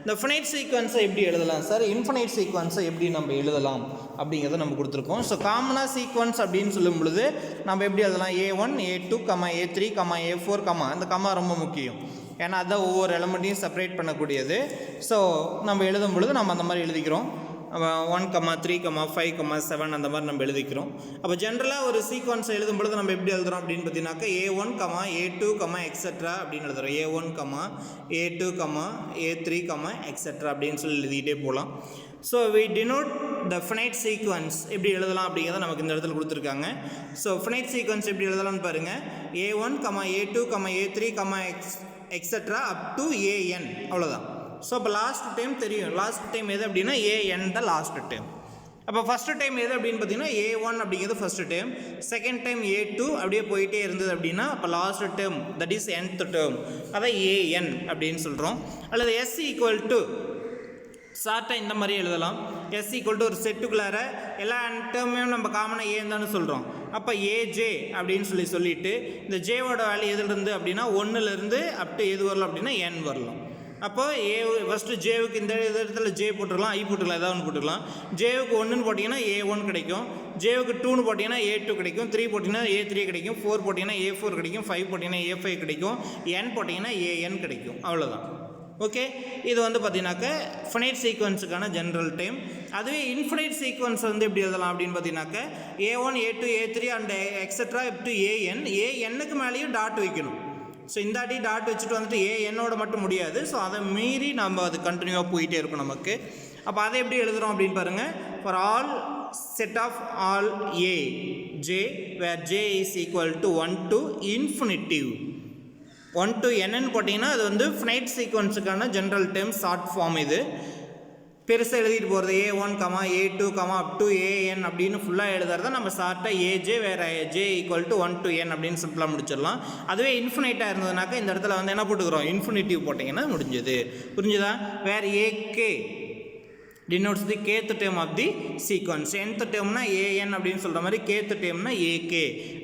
இந்த ஃபினைட் சீக்வன்ஸை எப்படி எழுதலாம் சார், இன்ஃபினைட் சீக்வன்ஸை எப்படி நம்ம எழுதலாம் அப்படிங்கிறத நம்ம கொடுத்துருக்கோம். ஸோ காமனாக சீக்வன்ஸ் அப்படின்னு சொல்லும் பொழுது நம்ம எப்படி எழுதலாம், A1 A2 A3 A4 அந்த கமா ரொம்ப முக்கியம். ஏன்னா அதுதான் ஒவ்வொரு எலமெண்ட்டையும் செப்பரேட் பண்ணக்கூடியது. ஸோ நம்ம எழுதும் பொழுது நம்ம அந்த மாதிரி எழுதிக்கிறோம். 1 3 5 7 அந்த மாதிரி நம்ம எழுதிக்கிறோம். அப்போ ஜென்ரலாக ஒரு சீக்வன்ஸை எழுதும் பொழுது நம்ம எப்படி எழுதுகிறோம் அப்படின்னு பார்த்தீங்கன்னாக்கா A1 A2 எக்ஸெட்ரா அப்படின்னு எழுதுகிறோம். A1 A2 A3 எக்ஸெட்ரா அப்படின்னு சொல்லி எழுதிக்கிட்டே போகலாம். So we denote the finite sequence எப்படி எழுதலாம் அப்படிங்கிறத நமக்கு இந்த இடத்துல கொடுத்துருக்காங்க. ஸோ finite sequence எப்படி எழுதலாம்னு பாருங்கள். A1 A2 A3 etcetera up to AN, அவ்வளோதான். ஸோ இப்போ லாஸ்ட் டைம் தெரியும், லாஸ்ட் டைம் எது அப்படின்னா AN தான் லாஸ்ட் டைம். அப்போ ஃபஸ்ட்டு டைம் எது அப்படின்னு பார்த்தீங்கன்னா A1 அப்படிங்கிறது first time, second time A2 அப்படியே போயிட்டே இருந்தது அப்படின்னா அப்போ last term that is nth term, அதை AN அப்படின்னு சொல்கிறோம். அல்லது S ஈக்குவல் டு ஷார்ட்டாக இந்த மாதிரி எழுதலாம். S ஈக்குவல் டு ஒரு செட்டுக்குள்ளார எல்லா டேர்மையும் நம்ம காமனாக ஏன் தானே சொல்கிறோம். அப்போ AJ அப்படின்னு சொல்லிட்டு இந்த ஜேவோட வேல்யூ எதுலேருந்து அப்படின்னா 1லேருந்து அப் டு எது வரலாம் அப்படின்னா N வரலாம். அப்போ ஃபஸ்ட்டு ஜேவுக்கு இந்த இடத்துல ஜே போட்டுக்கலாம், ஐ போட்டுக்கலாம், ஏதாவது ஒன்று போட்டுக்கலாம். ஜேவுக்கு 1ன்னு போட்டிங்கன்னா A1 கிடைக்கும், ஜேவுக்கு 2ன்னு போட்டிங்கன்னா A2 கிடைக்கும், 3 போட்டிங்கன்னா A3 கிடைக்கும், 4 போட்டிங்கன்னா A4 கிடைக்கும், 5 போட்டிங்கன்னா A5 கிடைக்கும், N போட்டிங்கன்னா AN கிடைக்கும், அவ்வளோதான். ஓகே, இது வந்து பார்த்தீங்கன்னாக்க ஃபினைட் சீக்வன்ஸுக்கான ஜென்ரல் டைம். அதுவே இன்ஃபினைட் சீக்வன்ஸ் வந்து எப்படி எழுதலாம் அப்படின்னு பார்த்தீங்கன்னாக்க A1 A2 A3 and etcetera up to AN. ANக்கு மேலேயும் டாட் வைக்கணும். ஸோ இந்த அடி டாட் வச்சுட்டு வந்துட்டு ANஓட மட்டும் முடியாது. ஸோ அதை மீறி நம்ம அது கண்டினியூவாக போயிட்டே இருக்கும் நமக்கு. அப்போ அதை எப்படி எழுதுகிறோம் அப்படின்னு பாருங்கள். For all set of all AJ where J is equal to 1 to infinitive 1 to Nன்னு போட்டிங்கன்னா அது வந்து ஃபினைட் சீக்வன்ஸுக்கான ஜென்ரல் டேர்ம் ஷார்ட் ஃபார்ம். இது பெருசாக எழுதிட்டு போகிறது A1 A2 up to AN அப்படின்னு ஃபுல்லாக எழுதுறத நம்ம ஷார்ட்டாக AJ வேறு J equal to 1 to N அப்படின்னு சிம்பிளாக முடிச்சிடலாம். அதுவே இன்ஃபினைட்டாக இருந்ததுனாக்கா இந்த இடத்துல வந்து என்ன போட்டுக்கிறோம், இன்ஃபினிட்டிவ் போட்டிங்கன்னா முடிஞ்சது. புரிஞ்சுதா? வேறு AK denotes the kth term of the sequence. nth termனா AN அப்படின்னு சொல்கிற மாதிரி kth termனா AK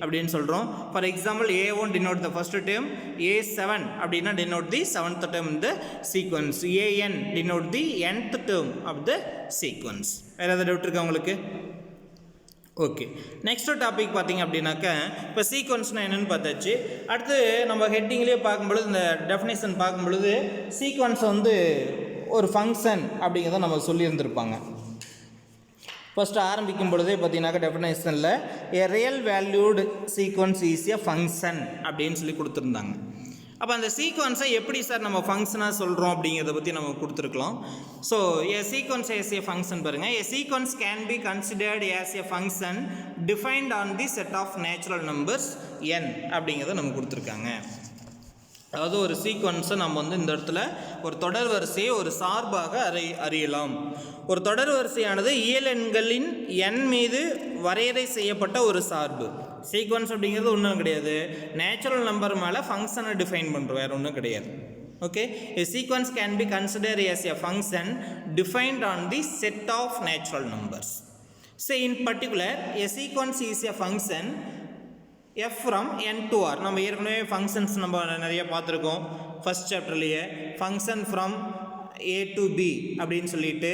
அப்படின்னு சொல்கிறோம். For example A1 denote the first term, A7 அப்படின்னா denote the 7th term in the sequence, AN denote the nth term of the sequence. வேறு ஏதாவது டவுட் இருக்கா உங்களுக்கு? ஓகே, நெக்ஸ்ட் டாபிக் பார்த்திங்க அப்படின்னாக்கா இப்போ சீக்வன்ஸ்னால் என்னென்னு பார்த்தாச்சு. அடுத்து நம்ம ஹெட்டிங்லேயே பார்க்கும்பொழுது இந்த டெஃபினேஷன் பார்க்கும்பொழுது சீக்வன்ஸ் வந்து ஒரு ஃபங்க்ஷன் அப்படிங்கிறத நம்ம சொல்லியிருந்திருப்பாங்க. ஃபஸ்ட்டு ஆரம்பிக்கும் பொழுதே பார்த்தீங்கன்னாக்கா டெஃபினேஷனில் a real valued sequence is a function அப்படின்னு சொல்லி கொடுத்துருந்தாங்க. அப்போ அந்த சீக்வன்ஸை எப்படி சார் நம்ம ஃபங்க்ஷனாக சொல்கிறோம் அப்படிங்கிறத பற்றி நம்ம கொடுத்துருக்கலாம். So a sequence as a function பாருங்கள். A sequence can be considered as a function defined on the set of natural numbers n அப்படிங்கிறத நம்ம கொடுத்துருக்காங்க. அதாவது ஒரு சீக்வன்ஸை நம்ம வந்து இந்த இடத்துல ஒரு தொடர் வரிசையை ஒரு சார்பாக அறியலாம். ஒரு தொடர் வரிசையானது இயல் எண்களின் n மீது வரையறை செய்யப்பட்ட ஒரு சார்பு. சீக்வன்ஸ் அப்படிங்கிறது ஒன்றும் கிடையாது, நேச்சுரல் நம்பர் மேலே ஃபங்க்ஷனை டிஃபைன் பண்ணுறோம், வேறு ஒன்றும் கிடையாது. Okay, a sequence can be considered as a function defined on the set of natural numbers. So in particular, a sequence is a function f from n to r. நம்ம ஏற்கனவே ஃபங்க்ஷன்ஸ் நம்ம நிறைய பார்த்துருக்கோம் ஃபர்ஸ்ட் சாப்டர்லேயே. Function from A to B அப்படின்னு சொல்லிட்டு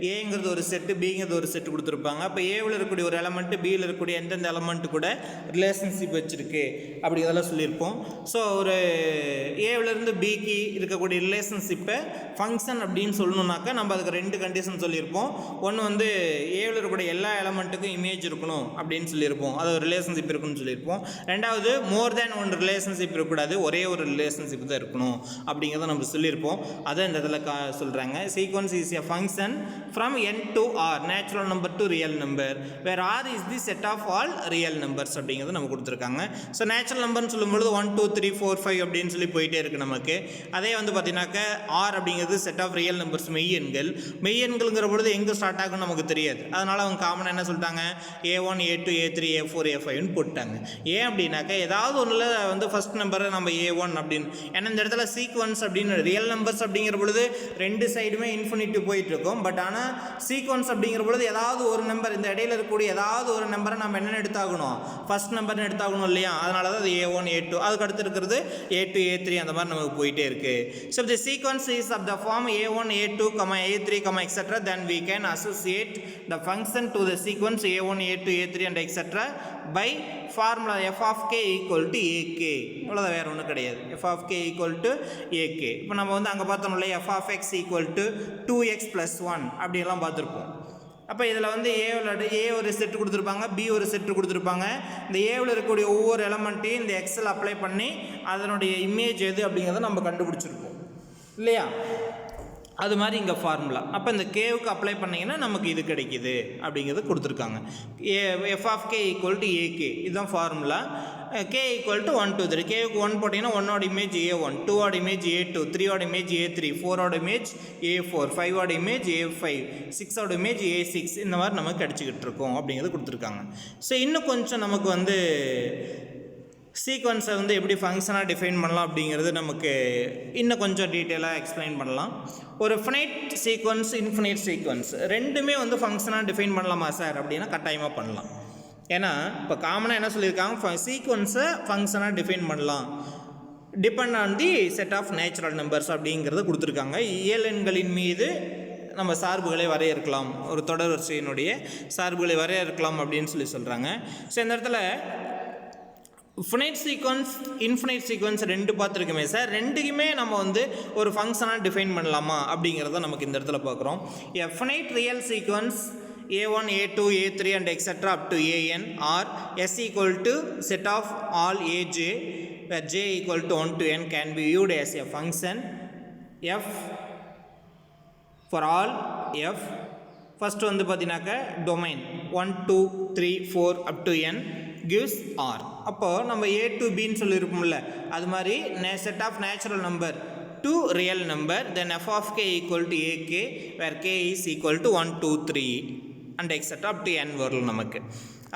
ஏங்கிறது ஒரு செட்டு, பிங்கிறது ஒரு செட்டு கொடுத்துருப்பாங்க. அப்போ ஏவில் இருக்கக்கூடிய ஒரு எலமெண்ட்டு பியில் இருக்கக்கூடிய எந்தெந்த எலமெண்ட்டு கூட ரிலேஷன்ஷிப் வச்சுருக்கு அப்படிங்கிறதெல்லாம் சொல்லியிருப்போம். ஸோ ஒரு ஏவிலேருந்து பிக்கு இருக்கக்கூடிய ரிலேஷன்ஷிப்பை ஃபங்க்ஷன் அப்படின்னு சொல்லணுன்னாக்கா நம்ம அதுக்கு 2 கண்டிஷன் சொல்லியிருப்போம். ஒன்று வந்து ஏவில் இருக்கக்கூடிய எல்லா எலமெண்ட்டுக்கும் இமேஜ் இருக்கணும் அப்படின்னு சொல்லியிருப்போம், அது ஒரு ரிலேஷன்ஷிப் இருக்குன்னு சொல்லியிருப்போம். ரெண்டாவது மோர் தேன் ஒன் ரிலேஷன்ஷிப் இருக்கக்கூடாது, ஒரே ஒரு ரிலேஷன்ஷிப் தான் இருக்கணும் அப்படிங்கிறத நம்ம சொல்லியிருப்போம். அதை இந்த இதில் சொல்கிறாங்க. Sequence is a function from N to R, natural number to real number, where R is the set of all real numbers அப்படிங்கிறது நம்ம கொடுத்துருக்காங்க. ஸோ நேச்சுரல் நம்பர்னு சொல்லும்பொழுது 1 2 3 4 5 அப்படின்னு சொல்லி போயிட்டே இருக்குது நமக்கு. அதே வந்து பார்த்தீங்கன்னாக்கா ஆர் அப்படிங்கிறது செட் ஆஃப் ரியல் நம்பர்ஸ், மெய்யெண்கள். மெய்யெண்கள்ங்கிற பொழுது எங்கே ஸ்டார்ட் ஆகும்னு நமக்கு தெரியாது. அதனால் அவங்க காமனாக என்ன சொல்லிட்டாங்க, A1 A2 A3 A4 A5ன்னு போட்டாங்க. ஏன் அப்படின்னாக்கா ஏதாவது ஒன்றில் வந்து ஃபஸ்ட் நம்பரை நம்ம A1 அப்படின்னு, ஏன்னா இந்த இடத்துல சீக்வன்ஸ் அப்படின்னு ரியல் நம்பர்ஸ் அப்படிங்கிற பொழுது 2 சைடுமே இன்ஃபினிட்டிவ் போயிட்டு இருக்கும். பட் ஆனால் சீக்வன்ஸ் அப்படிங்கிற பொழுது ஏதாவது ஒரு நம்பர், இந்த இடையில இருக்கக்கூடிய ஏதாவது ஒரு நம்பரை நம்ம என்னென்னு எடுத்தாகணும், ஃபர்ஸ்ட் நம்பர்னு எடுத்தாகணும் இல்லையா. அதனால தான் அது A1 A2, அதுக்கு அடுத்து இருக்கிறது A2 A3 அந்த மாதிரி நமக்கு போயிட்டே இருக்கு. So the sequence is of the form A1 A2, A3, etc. then we can associate the function to the sequence A1 A2 A3 and etc. by formula f of k equal to ak. அவ்வளோதான், வேறு ஒன்றும் கிடையாது. f of k equal to ak. இப்போ நம்ம வந்து அங்கே பார்த்தோம் இல்லையா, f of x equal to 2x plus 1 அப்படியெல்லாம் பார்த்துருப்போம். அப்போ இதில் வந்து ஏ ஒரு செட்டு கொடுத்துருப்பாங்க, பி ஒரு செட்டு கொடுத்துருப்பாங்க. இந்த ஏவில் இருக்கக்கூடிய ஒவ்வொரு எலமெண்ட்டையும் இந்த எக்ஸில் அப்ளை பண்ணி அதனுடைய இமேஜ் எது அப்படிங்கிறத நம்ம கண்டுபிடிச்சிருப்போம் இல்லையா. அது மாதிரி இங்கே ஃபார்முலா. அப்போ இந்த கேவுக்கு அப்ளை பண்ணிங்கன்னா நமக்கு இது கிடைக்கிது அப்படிங்கிறது கொடுத்துருக்காங்க. F of K equal to AK, இதுதான் ஃபார்முலா. K equal to 1 2 3. கேவுக்கு 1 போட்டிங்கன்னா 1ஓட இமேஜ் A1, 2ஓட இமேஜ் A2, 3ஓட இமேஜ் A3, 4ஓட இமேஜ் A4, 5ஓட இமேஜ் A5, 6ஓட இமேஜ் A6. இந்த மாதிரி நமக்கு கிடச்சிக்கிட்டு இருக்கோம் அப்படிங்கிறது கொடுத்துருக்காங்க. ஸோ இன்னும் கொஞ்சம் நமக்கு வந்து சீக்வன்ஸை வந்து எப்படி ஃபங்க்ஷனாக டிஃபைன் பண்ணலாம் அப்படிங்கிறது நமக்கு இன்னும் கொஞ்சம் டீட்டெயிலாக எக்ஸ்பிளைன் பண்ணலாம். ஒரு ஃபினைட் சீக்வன்ஸ், இன்ஃபினைட் சீக்வன்ஸ் ரெண்டுமே வந்து ஃபங்க்ஷனாக டிஃபைன் பண்ணலாமா சார் அப்படின்னா கட்டாயமாக பண்ணலாம். ஏன்னா இப்போ காமனாக என்ன சொல்லியிருக்காங்க, சீக்வன்ஸை ஃபங்க்ஷனாக டிஃபைன் பண்ணலாம் depend on the set of natural numbers அப்படிங்கிறத கொடுத்துருக்காங்க. இயலெண்களின் மீது நம்ம சார்புகளை வரையறுக்கலாம், ஒரு தொடர் வரிசையினுடைய சார்புகளை வரையறுக்கலாம் அப்படின்னு சொல்கிறாங்க. ஸோ இந்த இடத்துல ஃபினைட் சீக்வன்ஸ், இன்ஃபினைட் சீக்வன்ஸ் ரெண்டு பார்த்துருக்குமே சார், ரெண்டுக்குமே நம்ம வந்து ஒரு ஃபங்க்ஷனாக டிஃபைன் பண்ணலாமா அப்படிங்கிறத நமக்கு இந்த இடத்துல பார்க்குறோம். A finite real sequence A1 A2 A3 and etc. up to AN or S equal to set of all AJ where J equal to 1 to N can be viewed as a function F for all F. First வந்து பார்த்தீங்கன்னாக்கா domain 1 2 3 4 up to N gives R. அப்போ நம்ம A to B ன்னு சொல்லியிருப்போம்ல, அது மாதிரி set of natural number to real number, then f of k equal to ak where k is equal to 1 2 3 and etc. up to n வரும் நமக்கு.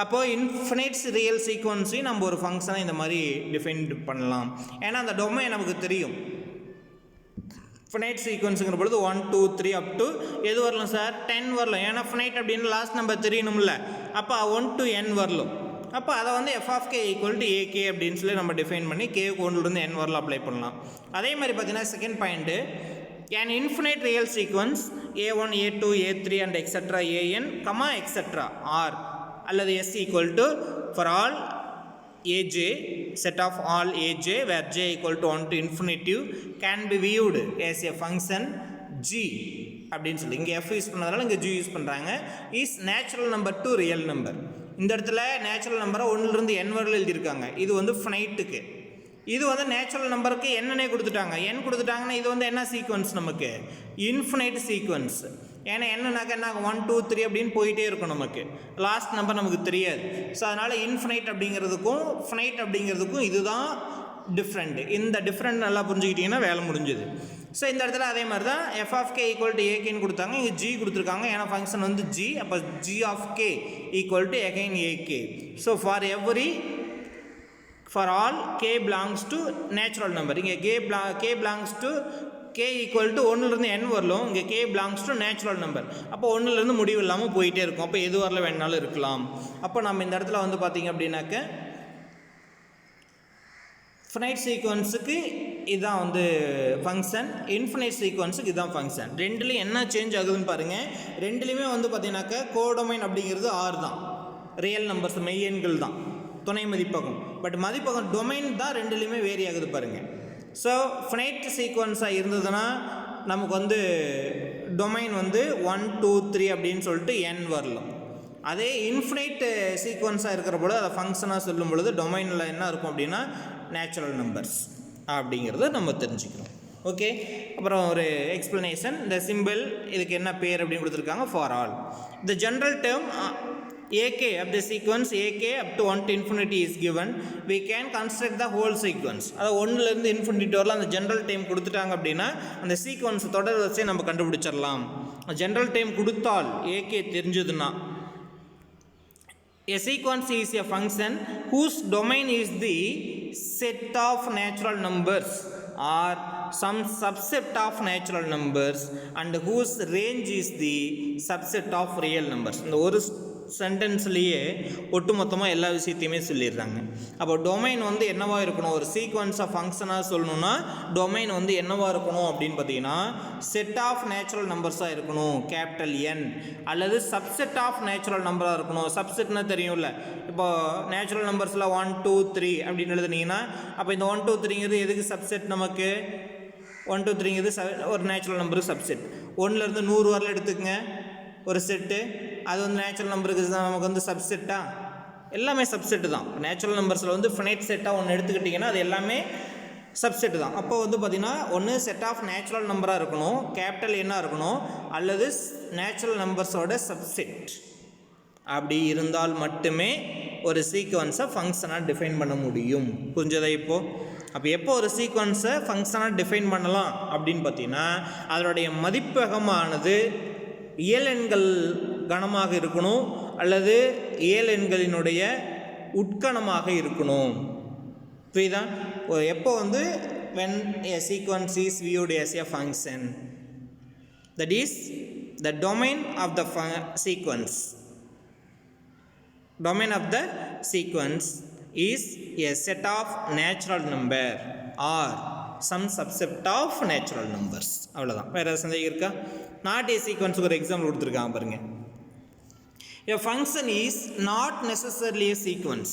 அப்போது இன்ஃபினைட் ரியல் சீக்வன்ஸையும் நம்ம ஒரு ஃபங்க்ஷனை இந்த மாதிரி டிஃபைன் பண்ணலாம். ஏன்னா அந்த டொமைன் நமக்கு தெரியும். ஃபினைட் சீக்வன்ஸுங்கிற பொழுது 1 2 3 அப் டு எது வரலாம் சார், 10 வரலாம். ஏன்னா ஃபினைட் அப்படின்னு லாஸ்ட் நம்பர் தெரியணும்ல, அப்போ 1 to n வரலாம். அப்போ அதை வந்து f of K equal to a k அப்படின்னு சொல்லி நம்ம டிஃபைன் பண்ணி கேவுக்கு 1லேருந்து n வரலாம் அப்ளை பண்ணலாம். அதே மாதிரி பார்த்தீங்கன்னா second point, an infinite real sequence A1 A2 A3 and etc. AN etc. R அல்லது S equal to for all AJ, set of all AJ where J equal to 1 to infinitive can be viewed as a function G அப்படின்னு சொல்லி இங்கே F யூஸ் பண்ணதுனால இங்கே G யூஸ் பண்ணுறாங்க. Is natural number to real number. இந்த இடத்துல நேச்சுரல் நம்பரை 1லேருந்து n வரல எழுதியிருக்காங்க. இது வந்து ஃபினைட்டுக்கு. இது வந்து நேச்சுரல் நம்பருக்கு என்னன்னே கொடுத்துட்டாங்க. n கொடுத்துட்டாங்கன்னா இது வந்து என்ன சீக்வன்ஸ் நமக்கு, இன்ஃபினைட் சீக்வன்ஸ். ஏன்னா என்னன்னாக்கா என்ன 1 2 3 அப்படின்னு போயிட்டே இருக்கும், நமக்கு லாஸ்ட் நம்பர் நமக்கு தெரியாது. ஸோ அதனால் இன்ஃபினைட் அப்படிங்கிறதுக்கும் ஃபினைட் அப்படிங்கிறதுக்கும் இதுதான் டிஃப்ரெண்ட். இந்த டிஃப்ரெண்ட் நல்லா புரிஞ்சுக்கிட்டிங்கன்னா வேலை முடிஞ்சுது. ஸோ இந்த இடத்துல அதே மாதிரி தான் f of K equal to ஏகேன்னு கொடுத்தாங்க, இங்கே ஜி கொடுத்துருக்காங்க. ஏன்னா ஃபங்க்ஷன் வந்து ஜி, அப்போ g of K equal to again a k. So for every for all k belongs to natural number. இங்கே k belongs to k equal to 1லேருந்து n வரலும். இங்கே k belongs to natural number. அப்போ 1லேருந்து முடிவு இல்லாமல் போயிட்டே இருக்கும். அப்போ எது வரல வேணாலும் இருக்கலாம். அப்போ நம்ம இந்த இடத்துல வந்து பார்த்திங்க அப்படின்னாக்க ஃபினைட் சீக்வன்ஸுக்கு இதுதான் வந்து ஃபங்க்ஷன், இன்ஃபினைட் சீக்வன்ஸுக்கு இதுதான் ஃபங்க்ஷன். ரெண்டுலேயும் என்ன சேஞ்ச் ஆகுதுன்னு பாருங்கள். ரெண்டுலேயுமே வந்து பார்த்தீங்கன்னாக்கா கோடொமைன் அப்படிங்கிறது ஆர் தான், ரியல் நம்பர்ஸ் மெய்யெண்கள் தான், துணை மதிப்பகம். பட் மதிப்பகம் டொமைன் தான் ரெண்டுலேயுமே வேரி ஆகுது பாருங்கள். ஸோ ஃபினைட் சீக்வன்ஸாக இருந்ததுன்னா நமக்கு வந்து டொமைன் வந்து 1 2 3 அப்படின்னு சொல்லிட்டு n வரலாம். அதே இன்ஃபினைட் சீக்வன்ஸாக இருக்கிற பொழுது அதை ஃபங்க்ஷனாக சொல்லும் பொழுது டொமைனில் என்ன இருக்கும் அப்படின்னா நேச்சுரல் நம்பர்ஸ் அப்படிங்கிறத நம்ம தெரிஞ்சுக்கணும். ஓகே, அப்புறம் ஒரு எக்ஸ்ப்ளனேஷன். இந்த சிம்பிள் இதுக்கு என்ன பேர் அப்படின்னு கொடுத்துருக்காங்க, for all. The general term ak of the sequence ak up to 1 to infinity is given, we can construct the whole sequence. அதாவது 1லேருந்து இன்ஃபினிட்டி வரலாம் அந்த ஜென்ரல் டைம் கொடுத்துட்டாங்க அப்படின்னா அந்த சீக்வன்ஸ் தொடர் வரிசையை நம்ம கண்டுபிடிச்சிடலாம். ஜென்ரல் டைம் கொடுத்தால் ak தெரிஞ்சதுன்னா a sequence is a function whose domain is the set of natural numbers or some subset of natural numbers and whose range is the subset of real numbers. இந்த ஒரு சென்டென்ஸ்லேயே ஒட்டுமொத்தமாக எல்லா விஷயத்தையுமே சொல்லிடுறாங்க. அப்போ டொமைன் வந்து என்னவாக இருக்கணும், ஒரு சீக்வன்ஸாக ஃபங்க்ஷனாக சொல்லணும்னா டொமைன் வந்து என்னவாக இருக்கணும் அப்படின்னு பார்த்தீங்கன்னா செட் ஆஃப் நேச்சுரல் நம்பர்ஸாக இருக்கணும், கேபிட்டல் N, அல்லது சப்செட் ஆஃப் நேச்சுரல் நம்பராக இருக்கணும். சப்செட்னா தெரியும்ல, இப்போ நேச்சுரல் நம்பர்ஸில் 1 2 3 அப்படின்னு எழுதுனீங்கன்னா அப்போ இந்த 1 2 3ங்கிறது எதுக்கு சப்செட், நமக்கு 1 2 3ங்கிறது ஒரு நேச்சுரல் நம்பருக்கு சப்செட். 1லேருந்து 100 வரல எடுத்துக்கங்க ஒரு செட்டு, அது வந்து நேச்சுரல் நம்பருக்கு நமக்கு வந்து சப்செட்டா, எல்லாமே சப்செட்டு தான். நேச்சுரல் நம்பர்ஸில் வந்து ஃபினைட் செட்டாக ஒன்று எடுத்துக்கிட்டிங்கன்னா அது எல்லாமே சப்செட்டு தான். அப்போ வந்து பார்த்திங்கன்னா ஒன்று செட் ஆஃப் நேச்சுரல் நம்பராக இருக்கணும், கேபிட்டல் என்னாக இருக்கணும், அல்லது நேச்சுரல் நம்பர்ஸோட சப்செட். அப்படி இருந்தால் மட்டுமே ஒரு சீக்வன்ஸை ஃபங்க்ஷனாக டிஃபைன் பண்ண முடியும். புரிஞ்சதா இப்போது? அப்போ எப்போ ஒரு சீக்வன்ஸை ஃபங்க்ஷனாக டிஃபைன் பண்ணலாம் அப்படின்னு பார்த்தீங்கன்னா அதனுடைய மதிப்பகமானது இயல் எண்கள் கணமாக இருக்கணும் அல்லது இயல் எண்களினுடைய உட்கணமாக இருக்கணும். புரியுதா? எப்போ வந்து when a sequence is viewed as a function, that is the domain of the sequence. Domain of the sequence is a set of natural number or some subset of natural numbers. அவ்வளோதான். வேறு சந்தேகம் இருக்கா? நாட் ஏ சீக்வன்ஸுக்கு ஒரு எக்ஸாம்பிள் கொடுத்துருக்காங்க பாருங்கள். A function is not necessarily a sequence.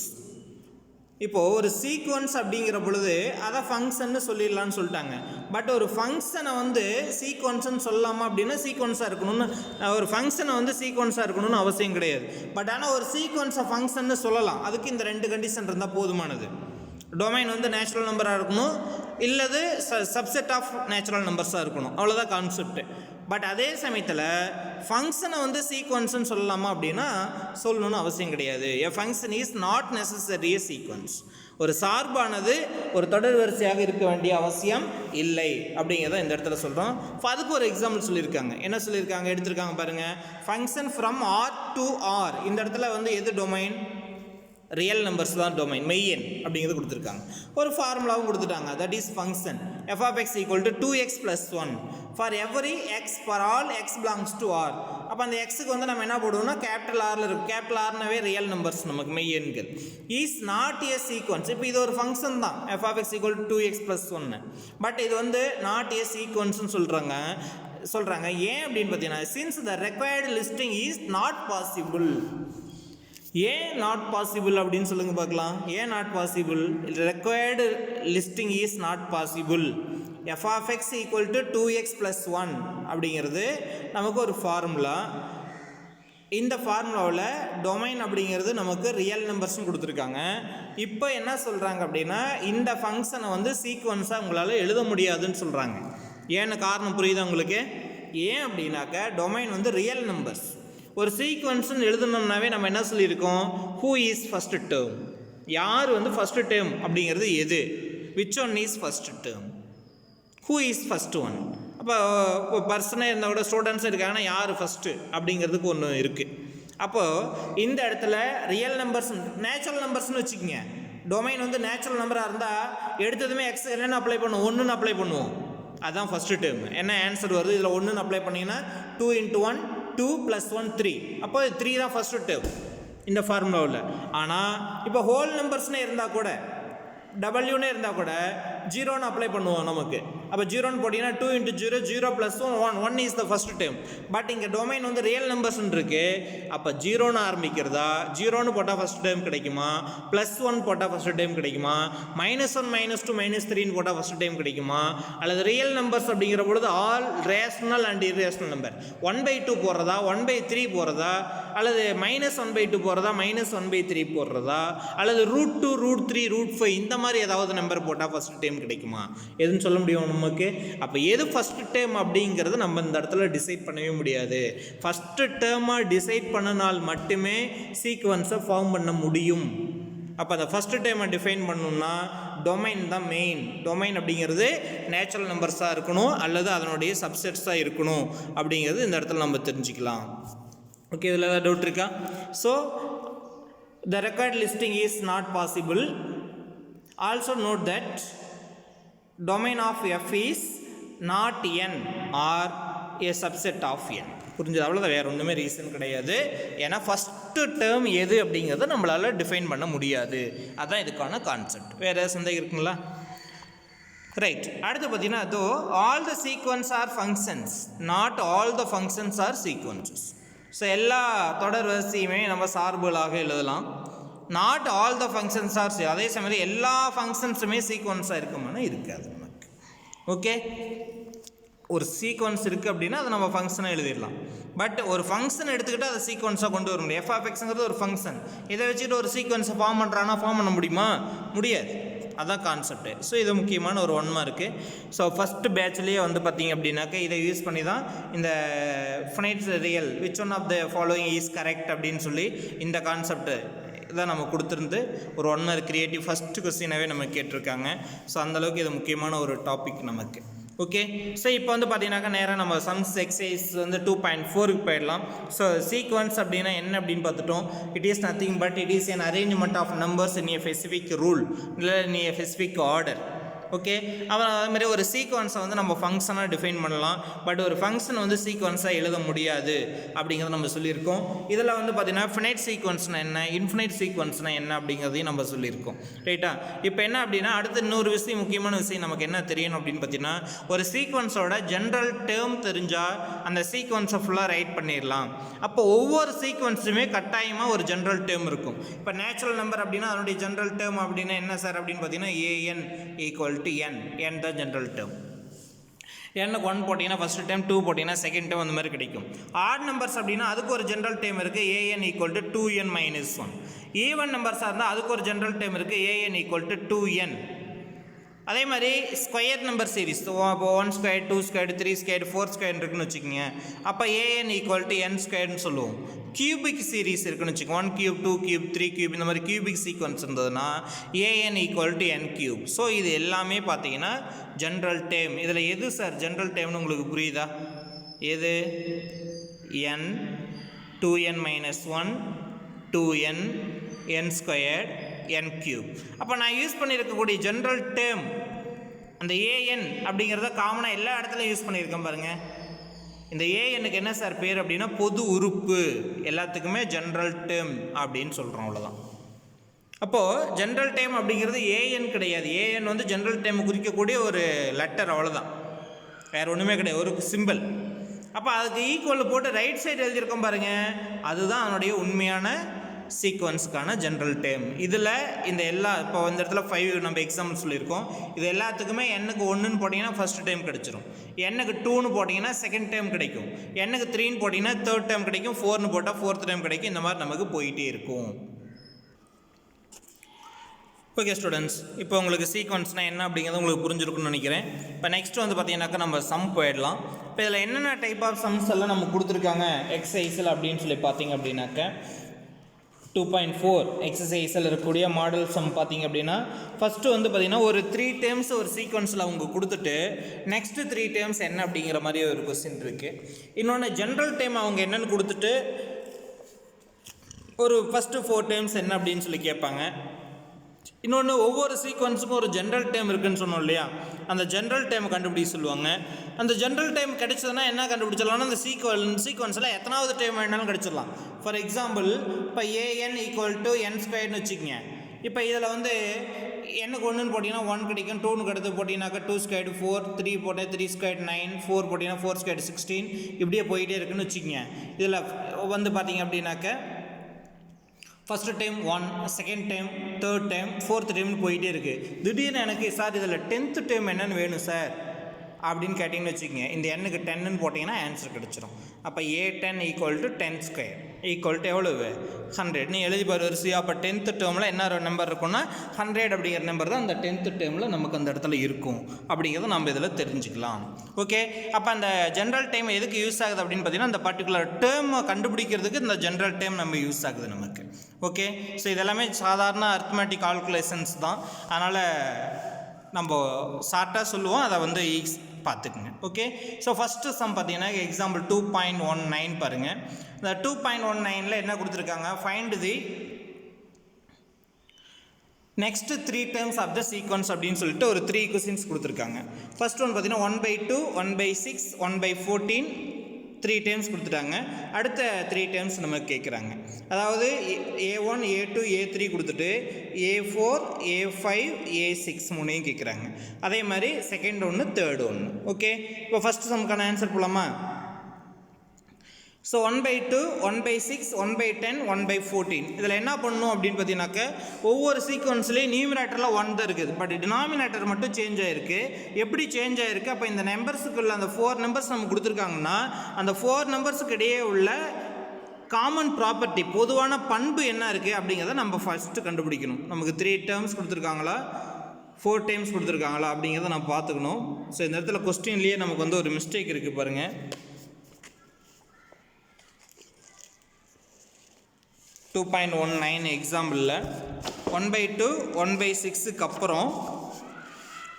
இப்போது ஒரு சீக்வன்ஸ் அப்படிங்கிற பொழுது அதை ஃபங்க்ஷன்னு சொல்லிடலான்னு சொல்லிட்டாங்க. பட் ஒரு ஃபங்க்ஷனை வந்து சீக்வன்ஸ்ன்னு சொல்லலாமா அப்படின்னா சீக்வன்ஸாக இருக்கணும்னு, ஒரு ஃபங்க்ஷனை வந்து சீக்வன்ஸாக இருக்கணும்னு அவசியம் கிடையாது. பட் ஆனால் ஒரு சீக்வன்ஸை ஃபங்க்ஷன்னு சொல்லலாம். அதுக்கு இந்த 2 கண்டிஷன் இருந்தால் போதுமானது. டொமைன் வந்து நேச்சுரல் நம்பராக இருக்கணும், இல்லது சப்செட் ஆஃப் நேச்சுரல் நம்பர்ஸாக இருக்கணும். அவ்வளோதான் கான்செப்ட். பட் அதே சமயத்தில் ஃபங்க்ஷனை வந்து சீக்வன்ஸ்ன்னு சொல்லலாமா அப்படின்னா சொல்லணும்னு அவசியம் கிடையாது. A function is not necessary a sequence. ஒரு சார்பானது ஒரு தொடர் வரிசையாக இருக்க வேண்டிய அவசியம் இல்லை அப்படிங்கிறத இந்த இடத்துல சொல்கிறோம். அதுக்கு ஒரு எக்ஸாம்பிள் சொல்லியிருக்காங்க. என்ன சொல்லியிருக்காங்க, எடுத்திருக்காங்க பாருங்கள். Function from R to R. இந்த இடத்துல வந்து எது டொமைன்? ரியல் நம்பர்ஸ் தான் டொமைன், மெய்யெண் அப்படிங்கிறது கொடுத்துருக்காங்க. ஒரு ஃபார்முலாவும் கொடுத்துட்டாங்க. That is function f of x equal to 2x plus 1 for every x for all x belongs to r. அப்போ அந்த எக்ஸுக்கு வந்து நம்ம என்ன போடுவோம்னா கேபிட்டல் ஆரில் இருக்கும். கேபிட்டல் ஆர்னாவே ரியல் நம்பர்ஸ் நமக்கு மெய்யெண்கள். Is not a sequence. இப்போ இது ஒரு ஃபங்க்ஷன் தான், f of x equal to 2x plus 1. But இது வந்து நாட் ஏ சீக்வன்ஸ்னு சொல்கிறாங்க. ஏன் அப்படின்னு பார்த்தீங்கன்னா since the required listing is not possible. ஏன் நாட் பாசிபிள் அப்படின்னு சொல்லுங்கள் பார்க்கலாம். ஏன் not possible? Required listing is not possible. F of x equal to 2x + 1 அப்படிங்கிறது நமக்கு ஒரு ஃபார்முலா. இந்த ஃபார்முலாவில் டொமைன் அப்படிங்கிறது நமக்கு ரியல் நம்பர்ஸ்னு கொடுத்துருக்காங்க. இப்போ என்ன சொல்கிறாங்க அப்படின்னா இந்த ஃபங்க்ஷனை வந்து சீக்வன்ஸாக உங்களால் எழுத முடியாதுன்னு சொல்கிறாங்க. ஏன்னு காரணம் புரியுதா உங்களுக்கு? ஏன் அப்படின்னாக்க டொமைன் வந்து ரியல் நம்பர்ஸ். ஒரு சீக்வன்ஸ்ன்னு எழுதணும்னாவே நம்ம என்ன சொல்லியிருக்கோம், ஹூ இஸ் ஃபஸ்ட்டு டேர்ம், யார் வந்து ஃபஸ்ட்டு டேர்ம் அப்படிங்கிறது எது, which one is first term, who is first one. அப்போ பர்சனே இருந்தால் கூட ஸ்டூடெண்ட்ஸ் இருக்காங்கன்னா யார் ஃபஸ்ட்டு அப்படிங்கிறதுக்கு ஒன்று இருக்குது. அப்போது இந்த இடத்துல ரியல் நம்பர்ஸ் நேச்சுரல் நம்பர்ஸ்னு வச்சுக்கோங்க. டொமைன் வந்து நேச்சுரல் நம்பராக இருந்தால் எடுத்ததுமே எக்ஸ் என்னென்னு அப்ளை பண்ணுவோம், 1ன்னு அப்ளை பண்ணுவோம். அதுதான் ஃபஸ்ட்டு டேர்ம். என்ன ஆன்சர் வருது இதில் 1ன்னு அப்ளை பண்ணிங்கன்னா 2 × 1 2 + 1 3. அப்போ 3 தான் ஃபஸ்ட்டு டேர்ம் இந்த ஃபார்முலாவில். ஆனால் இப்போ ஹோல் நம்பர்ஸ்னே இருந்தால் கூட டபிள்யூனே இருந்தால் கூட 0ன்னு அப்ளை பண்ணுவோம் நமக்கு. அப்போ 0ன்னு போட்டிங்கன்னா 2 × 0 0 + 1 1 is the first term. But இங்கே டொமைன் வந்து ரியல் நம்பர்ஸ்ன்னு இருக்கு. அப்போ 0ன்னு ஆரம்பிக்கிறதா, 0ன்னு போட்டால் ஃபஸ்ட் டேர்ம் கிடைக்குமா, +1 போட்டால் ஃபஸ்ட் டேர்ம் கிடைக்குமா, -1 -2 -3ன்னு போட்டால் ஃபஸ்ட் டேர்ம் கிடைக்குமா, அல்லது ரியல் நம்பர்ஸ் அப்படிங்கிற பொழுது all rational and irrational number 1/2 போடுறதா, 1/3 போடுறதா, அல்லது -1/2 போடுறதா, -1/3 போடுறதா, அல்லது √2 √3 √5 இந்த மாதிரி ஏதாவது நம்பர் போட்டால் ஃபஸ்ட் டேர்ம் கிடைக்குமா, எதுன்னு சொல்ல முடியும் நமக்கு. அப்போ எது ஃபஸ்ட் டேர்ம் அப்படிங்கிறது நம்ம இந்த இடத்துல டிசைட் பண்ணவே முடியாது. ஃபஸ்ட்டு டேர்மாக டிசைட் பண்ணினால் மட்டுமே சீக்வன்ஸை ஃபார்ம் பண்ண முடியும். அப்போ அந்த ஃபஸ்ட்டு டேர்மை டிஃபைன் பண்ணணும்னா டொமைன் தான் மெயின். டொமைன் அப்படிங்கிறது நேச்சுரல் நம்பர்ஸாக இருக்கணும் அல்லது அதனுடைய சப்செட்ஸாக இருக்கணும் அப்படிங்கிறது இந்த இடத்துல நம்ம தெரிஞ்சுக்கலாம். ஓகே, இதில் ஏதாவது டவுட் இருக்கா? So the record listing is not possible. Also note that domain of F is not n or a subset of n. புரிஞ்சது? அவ்வளோதான், வேறு ஒன்றுமே ரீசன் கிடையாது. ஏன்னா ஃபஸ்ட்டு டேர்ம் எது அப்படிங்கிறத நம்மளால் டிஃபைன் பண்ண முடியாது. அதுதான் இதுக்கான கான்செப்ட். வேறு சந்தேகம் இருக்குங்களா? ரைட். அடுத்து பார்த்தீங்கன்னா அதோ all the sequence are functions, not all the functions are sequences. So எல்லா தொடர் வரிசையுமே நம்ம சார்புகளாக எழுதலாம். Not all the functions are, அதே சமயம் எல்லா ஃபங்க்ஷன்ஸுமே சீக்வன்ஸாக இருக்குமானா இருக்காது நமக்கு. ஓகே, ஒரு சீக்வன்ஸ் இருக்குது அப்படின்னா அதை நம்ம ஃபங்க்ஷனாக எழுதிடலாம். பட் ஒரு ஃபங்க்ஷன் எடுத்துக்கிட்டு அதை சீக்வன்ஸாக கொண்டு வர முடியும். f(x)ங்கிறது ஒரு ஃபங்க்ஷன். இதை வச்சுட்டு ஒரு சீக்வன்ஸை ஃபார்ம் பண்ணுறான்னா ஃபார்ம் பண்ண முடியுமா? முடியாது. அதுதான் கான்செப்ட். ஸோ இது முக்கியமான ஒரு 1 மார்க்கு. ஸோ ஃபஸ்ட்டு பேட்ச்லேயே வந்து பார்த்திங்க அப்படின்னாக்க இதை யூஸ் பண்ணி தான் இந்த finite real which one of the following is correct அப்படின்னு சொல்லி இந்த கான்செப்ட் இதான் நம்ம கொடுத்துருந்து ஒரு 1 மார்க் கிரியேட்டிவ் ஃபஸ்ட்டு கொஸ்டினாகவே நம்ம கேட்டிருக்காங்க. ஸோ அந்தளவுக்கு இது முக்கியமான ஒரு டாபிக் நமக்கு. ஓகே, ஸோ இப்போ வந்து பார்த்தீங்கன்னாக்கா நேராக நம்ம சம்ஸ் எக்ஸசைஸ் வந்து 2.4க்கு போயிடலாம். ஸோ சீக்வன்ஸ் அப்படின்னா என்ன அப்படின்னு பார்த்துட்டோம். It is nothing but it is an arrangement of numbers in a specific rule இல்லை in a specific order. Okay, அப்புறம் அதுமாதிரி ஒரு சீக்வன்ஸை வந்து நம்ம ஃபங்க்ஷனாக டிஃபைன் பண்ணலாம். பட் ஒரு ஃபங்க்ஷன் வந்து சீக்வன்ஸாக எழுத முடியாது அப்படிங்கிறத நம்ம சொல்லியிருக்கோம். இதில் வந்து பார்த்திங்கன்னா ஃபினைட் சீக்வன்ஸ்னால் என்ன, இன்ஃபினைட் சீக்வன்ஸ்னால் என்ன அப்படிங்கிறதையும் நம்ம சொல்லியிருக்கோம். ரைட்டா? இப்போ என்ன அப்படின்னா அடுத்த இன்னொரு விஷயம், முக்கியமான விஷயம் நமக்கு என்ன தெரியணும் அப்படின்னு பார்த்தீங்கன்னா ஒரு சீக்வன்ஸோட ஜென்ரல் டேர்ம் தெரிஞ்சால் அந்த சீக்வன்ஸை ஃபுல்லாக ரைட் பண்ணிடலாம். அப்போ ஒவ்வொரு சீக்வன்ஸுமே கட்டாயமாக ஒரு ஜென்ரல் டேர்ம் இருக்கும். இப்போ நேச்சுரல் நம்பர் அப்படின்னா அதனுடைய ஜென்ரல் டேர்ம் அப்படின்னா என்ன சார் அப்படின்னு பார்த்தீங்கன்னா an = n தான் ஜென்ரல் டேர்ம். n 1 போட்டிங்கன்னா ஃபஸ்ட்டு டைம், 2 போட்டிங்கன்னா செகண்ட் டைம், அந்த மாதிரி கிடைக்கும். ஆட் நம்பர்ஸ் அப்படின்னா அதுக்கு ஒரு ஜென்ரல் டேர்ம் இருக்குது, an = 2n - 1. ஈவன் நம்பர்ஸாக இருந்தால் அதுக்கு ஒரு ஜென்ரல் டேர்ம் இருக்குது, an = 2n. அதே மாதிரி ஸ்கொயர் நம்பர் சீரிஸ் இப்போ 1² 2² 3² 4² இருக்குன்னு வச்சுக்கோங்க. அப்போ an = n² சொல்லுவோம். கியூபிக் சீரிஸ் இருக்குன்னு வச்சுக்கோங்க, 1³ 2³ 3³ இந்த மாதிரி கியூபிக் சீக்வன்ஸ் இருந்ததுன்னா an = n³. ஸோ இது எல்லாமே பார்த்தீங்கன்னா ஜென்ரல் டேர்ம். இதில் எது சார் ஜென்ரல் டேர்ம்னு உங்களுக்கு புரியுதா? எது? n 2n - 1 2n n², n³. அப்போ நான் யூஸ் பண்ணியிருக்கக்கூடிய ஜென்ரல் டேர்ம் அந்த an அப்படிங்கிறத காமனாக எல்லா இடத்துலையும் யூஸ் பண்ணியிருக்கேன் பாருங்கள். இந்த anக்கு என்ன சார் பேர் அப்படின்னா பொது உறுப்பு. எல்லாத்துக்குமே ஜென்ரல் டேர்ம் அப்படின்னு சொல்கிறோம், அவ்வளோதான். அப்போது ஜென்ரல் டேர்ம் அப்படிங்கிறது an கிடையாது. an வந்து ஜென்ரல் டேர்ம் குறிக்கக்கூடிய ஒரு லெட்டர், அவ்வளோதான், வேறு ஒன்றுமே கிடையாது, ஒரு சிம்பிள். அப்போ அதுக்கு ஈக்குவல் போட்டு ரைட் சைடு எழுதியிருக்கோம் பாருங்கள், அதுதான் அதனுடைய உண்மையான சீக்வன்ஸுக்கான ஜென்ரல் டேர்ம். இதில் இந்த எல்லா இப்போ இந்த இடத்துல 5 நம்ம எக்ஸாம்பிள் சொல்லியிருக்கோம். இது எல்லாத்துக்குமே n-க்கு 1ன்னு போட்டிங்கன்னா ஃபஸ்ட் டைம் கிடச்சிரும், n-க்கு 2ன்னு போட்டிங்கன்னா செகண்ட் டைம் கிடைக்கும், n-க்கு 3ன்னு போட்டிங்கன்னா தேர்ட் டைம் கிடைக்கும், 4ன்னு போட்டால் ஃபோர்த் டைம் கிடைக்கும். இந்த மாதிரி நமக்கு போயிட்டே இருக்கும். ஓகே ஸ்டூடெண்ட்ஸ், இப்போ உங்களுக்கு சீக்வன்ஸ்னால் என்ன அப்படிங்கிறது உங்களுக்கு புரிஞ்சிருக்குன்னு நினைக்கிறேன். இப்போ நெக்ஸ்ட் வந்து பார்த்தீங்கன்னாக்கா நம்ம சம் போயிடலாம். இப்போ இதில் என்னென்ன டைப் ஆஃப் சம்ஸ் எல்லாம் நம்ம கொடுத்துருக்காங்க எக்ஸசைஸில் அப்படின்னு சொல்லி பார்த்தீங்க அப்படின்னாக்க 2.4 எக்ஸசைஸில் இருக்கக்கூடிய மாடல் சம் பார்த்தீங்க அப்படின்னா ஃபஸ்ட்டு வந்து பார்த்திங்கன்னா ஒரு 3 டேர்ம்ஸ் ஒரு சீக்வன்ஸில் அவங்க கொடுத்துட்டு நெக்ஸ்ட்டு 3 டேர்ம்ஸ் என்ன அப்படிங்கிற மாதிரி ஒரு கொஸ்டின் இருக்குது. இன்னொன்று ஜென்ரல் டேர்ம் அவங்க என்னென்னு கொடுத்துட்டு ஒரு ஃபஸ்ட்டு 4 டேர்ம்ஸ் என்ன அப்படின்னு சொல்லி கேட்பாங்க. இன்னொன்று ஒவ்வொரு சீக்வன்ஸுக்கும் ஒரு ஜென்ரல் டைம் இருக்குதுன்னு சொன்னோம் இல்லையா, அந்த ஜென்ரல் டைம் கண்டுபிடிக்க சொல்லுவாங்க. அந்த ஜென்ரல் டைம் கிடைச்சதுன்னா என்ன கண்டுபிடிச்சிடலாம்னா அந்த சீக்வன்ஸில் எத்தனாவது டைம் வேணாலும் கிடச்சிடலாம். ஃபார் எக்ஸாம்பிள் இப்போ ஏஎன் ஈக்குவல் டு என் ஸ்கொயர்னு வச்சுக்கோங்க. இப்போ இதில் வந்து எண்ணுக்கு ஒன்றுன்னு போட்டிங்கன்னா 1 கிடைக்கும், 2னு அடுத்து போட்டிங்கனாக்கா 2 ஸ்கொயர்டு 4, 3 போட்டால் 3 ஸ்கொயர்டு 9, 4 போட்டிங்கன்னா 4 ஸ்கொயர்டு 16, இப்படியே போயிட்டே இருக்குன்னு வச்சுக்கோங்க. இதில் வந்து பார்த்தீங்க அப்படின்னாக்க first time 1, second time, third time, fourth டைம்னு போயிட்டே இருக்குது. திடீர்னு எனக்கு சார் இதில் 10th டைம் என்னென்னு வேணும் சார் அப்படின்னு கேட்டிங்கன்னு வச்சுக்கோங்க. இந்த எண்ணுக்கு 10ன்னு போட்டிங்கன்னா ஆன்சர் கிடச்சிரும். அப்போ A10 equal to 10 square equal to எவ்வளவு 100 நீ எழுதி பாரு வரிசையா. அப்போ 10th டேர்மில் என்ன நம்பர் இருக்குன்னா 100 அப்படிங்கிற நம்பர் தான் அந்த 10th டேர்மில் நமக்கு அந்த இடத்துல இருக்கும் அப்படிங்கிறத நம்ம இதில் தெரிஞ்சுக்கலாம். ஓகே, அப்போ அந்த ஜென்ரல் டைம் எதுக்கு யூஸ் ஆகுது அப்படின்னு பார்த்தீங்கன்னா அந்த பர்டிகுலர் டேர்மை கண்டுபிடிக்கிறதுக்கு இந்த ஜென்ரல் டைம் நம்ம யூஸ் ஆகுது நமக்கு. ஓகே, ஸோ இதெல்லாமே சாதாரண அரித்மெட்டிக் கால்குலேஷன்ஸ் தான். அதனால் நம்ம ஷார்ட்டாக சொல்லுவோம், அதை வந்து பார்த்துக்குங்க. ஓகே, ஸோ ஃபஸ்ட்டு சம் பார்த்தீங்கன்னா எக்ஸாம்பிள் 2.19 பாருங்கள். இந்த 2.19ல் என்ன கொடுத்துருக்காங்க, find the next 3 terms of the sequence அப்படின்னு சொல்லிட்டு ஒரு 3 கொஸ்டின்ஸ் கொடுத்துருக்காங்க. ஃபர்ஸ்ட் ஒன் பார்த்தீங்கன்னா 1/2, 1/6, 1/14 3 terms கொடுத்துட்டாங்க. அடுத்த 3 terms நமக்கு கேட்குறாங்க. அதாவது A1, A2, A3 கொடுத்துட்டு A4, A5, A6 மூணையும் கேட்குறாங்க. அதே மாதிரி செகண்ட் ஒன்று, தேர்ட் ஒன்று. ஓகே, இப்போ ஃபஸ்ட் சம்க்கான ஆன்சர் போகலாமா? ஸோ 1/2, 1/6, 1/10, 1/14 இதில் என்ன பண்ணணும் அப்படின்னு பார்த்தீங்கன்னாக்க ஒவ்வொரு சீக்வன்ஸ்லேயும் நியூமினேட்டரில் 1 தான் இருக்குது, பட் டினாமினேட்டர் மட்டும் சேஞ்ச் ஆகிருக்கு. எப்படி சேஞ்ச் ஆகிருக்கு? அப்போ இந்த நம்பர்ஸுக்குள்ள அந்த 4 numbers நம்ம கொடுத்துருக்காங்கன்னா அந்த 4 நம்பர்ஸுக்கு இடையே உள்ள காமன் ப்ராப்பர்ட்டி பொதுவான பண்பு என்ன இருக்குது அப்படிங்கிறத நம்ம ஃபஸ்ட்டு கண்டுபிடிக்கணும். நமக்கு 3 terms கொடுத்துருக்காங்களா, 4 times கொடுத்துருக்காங்களா அப்படிங்கிறத நம்ம பார்த்துக்கணும். ஸோ இந்த இடத்துல கொஸ்டின்லேயே நமக்கு வந்து ஒரு மிஸ்டேக் இருக்குது பாருங்கள். 2.19 எக்ஸாம்பிளில் 1/2, 1/6க்கு அப்புறம்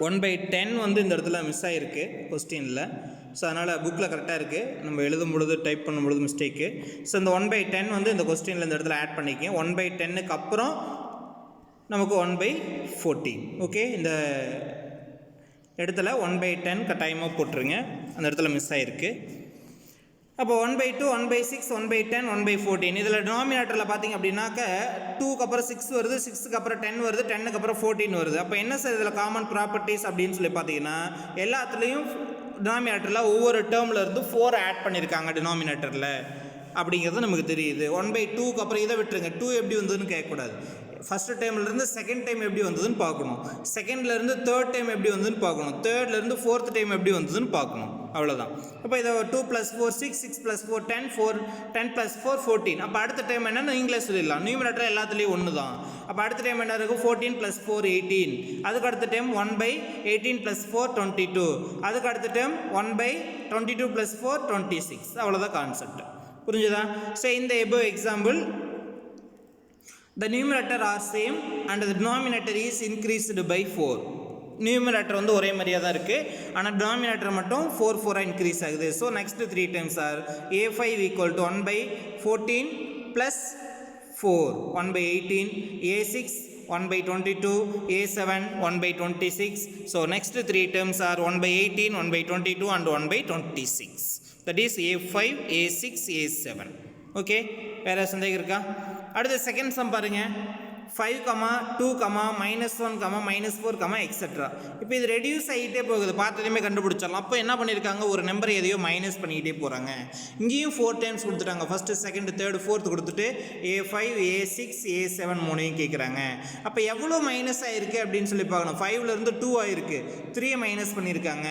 1/10 வந்து இந்த இடத்துல மிஸ் ஆகிருக்கு கொஸ்டினில். ஸோ அதனால் புக்கில் கரெக்டாக இருக்குது, நம்ம எழுதும் பொழுது டைப் பண்ணும் பொழுது மிஸ்டேக்கு. ஸோ இந்த 1/10 வந்து இந்த கொஸ்டினில் இந்த இடத்துல ஆட் பண்ணிக்கேன். 1/10க்கு அப்புறம் நமக்கு 1/14. ஓகே, இந்த இடத்துல 1/10 கட்டாயமாக போட்டுருங்க, அந்த இடத்துல மிஸ் ஆகிருக்கு. அப்போ 1/2, 1/6, 1/10, 1/14 இதில் டினாமினேட்டரில் பார்த்திங்க அப்படின்னாக்க 2க்கு அப்புறம் 6 வருது, 6க்கு அப்புறம் 10 வருது, 10க்கு அப்புறம் 14 வருது. அப்போ என்ன சார் இதில் காமன் ப்ராப்பர்ட்டிஸ் அப்படின்னு சொல்லி பார்த்தீங்கன்னா எல்லாத்துலேயும் டினாமினேட்டரில் ஒவ்வொரு டேர்மில் இருந்து 4 ஆட் பண்ணியிருக்காங்க டினாமினேட்டரில் அப்படிங்கிறது நமக்கு தெரியுது. 1/2க்கு அப்புறம் இதை விட்டுருங்க, 2 எப்படி வந்ததுன்னு கேட்கக்கூடாது. ஃபஸ்ட்டு டைம்லேருந்து செகண்ட் டைம் எப்படி வந்ததுன்னு பார்க்கணும், செகண்ட்லேருந்து தேர்ட் டைம் எப்படி வந்ததுன்னு பார்க்கணும், தேர்ட்லேருந்து ஃபோர்த் டைம் எப்படி வந்ததுன்னு பார்க்கணும், அவ்வளோதான். அப்போ இதை 2 + 4 6, 6 + 4 10, 10 + 4 14. அப்போ அடுத்த டைம் என்னென்னு நீங்களே சொல்லிடலாம், நியூமினேட்டர் எல்லாத்துலேயும் 1 தான். அப்போ அடுத்த டைம் என்ன இருக்கும், 14 + 4 18. அதுக்கு அடுத்த டைம் 1/18 + 4 22. அதுக்கு அடுத்த டைம் 1/22 + 4 26. அவ்வளோதான் கான்செப்ட். புரிஞ்சுதா? ஸோ இந்த above example the numerator are same and the denominator is increased by 4. Numerator வந்து ஒரே மாதிரியாக தான் இருக்குது, ஆனால் டினாமினேட்டர் மட்டும் 4 இன்க்ரீஸ் ஆகுது. So next 3 times are A5 equal to 1/14 + 4 1/18, A6 1/22, A7 1/26. So next 3 terms are 1/18, 1/22 and 1/26. that is A5, A6, A7. Okay, வேறு சந்தேகம் இருக்கா? அடுத்து செகண்ட் சம் பாருங்கள். 5, 2, -1, -4, எக்ஸெட்ரா. இப்போ இது ரெடியூஸ் ஆகிட்டே போகுது, பார்த்ததுமே கண்டுபிடிச்சிடலாம். அப்போ என்ன பண்ணியிருக்காங்க, ஒரு நம்பர் எதையோ மைனஸ் பண்ணிக்கிட்டே போகிறாங்க. இங்கேயும் 4 times கொடுத்துட்டாங்க, ஃபஸ்ட்டு செகண்ட் தேர்டு ஃபோர்த்து கொடுத்துட்டு A5, A6, A7 மூணையும் கேட்குறாங்க. அப்போ எவ்வளோ மைனஸ் ஆகிருக்கு அப்படின்னு சொல்லி பார்க்கணும். 5லேருந்து 2 ஆகிருக்கு, 3 மைனஸ் பண்ணியிருக்காங்க.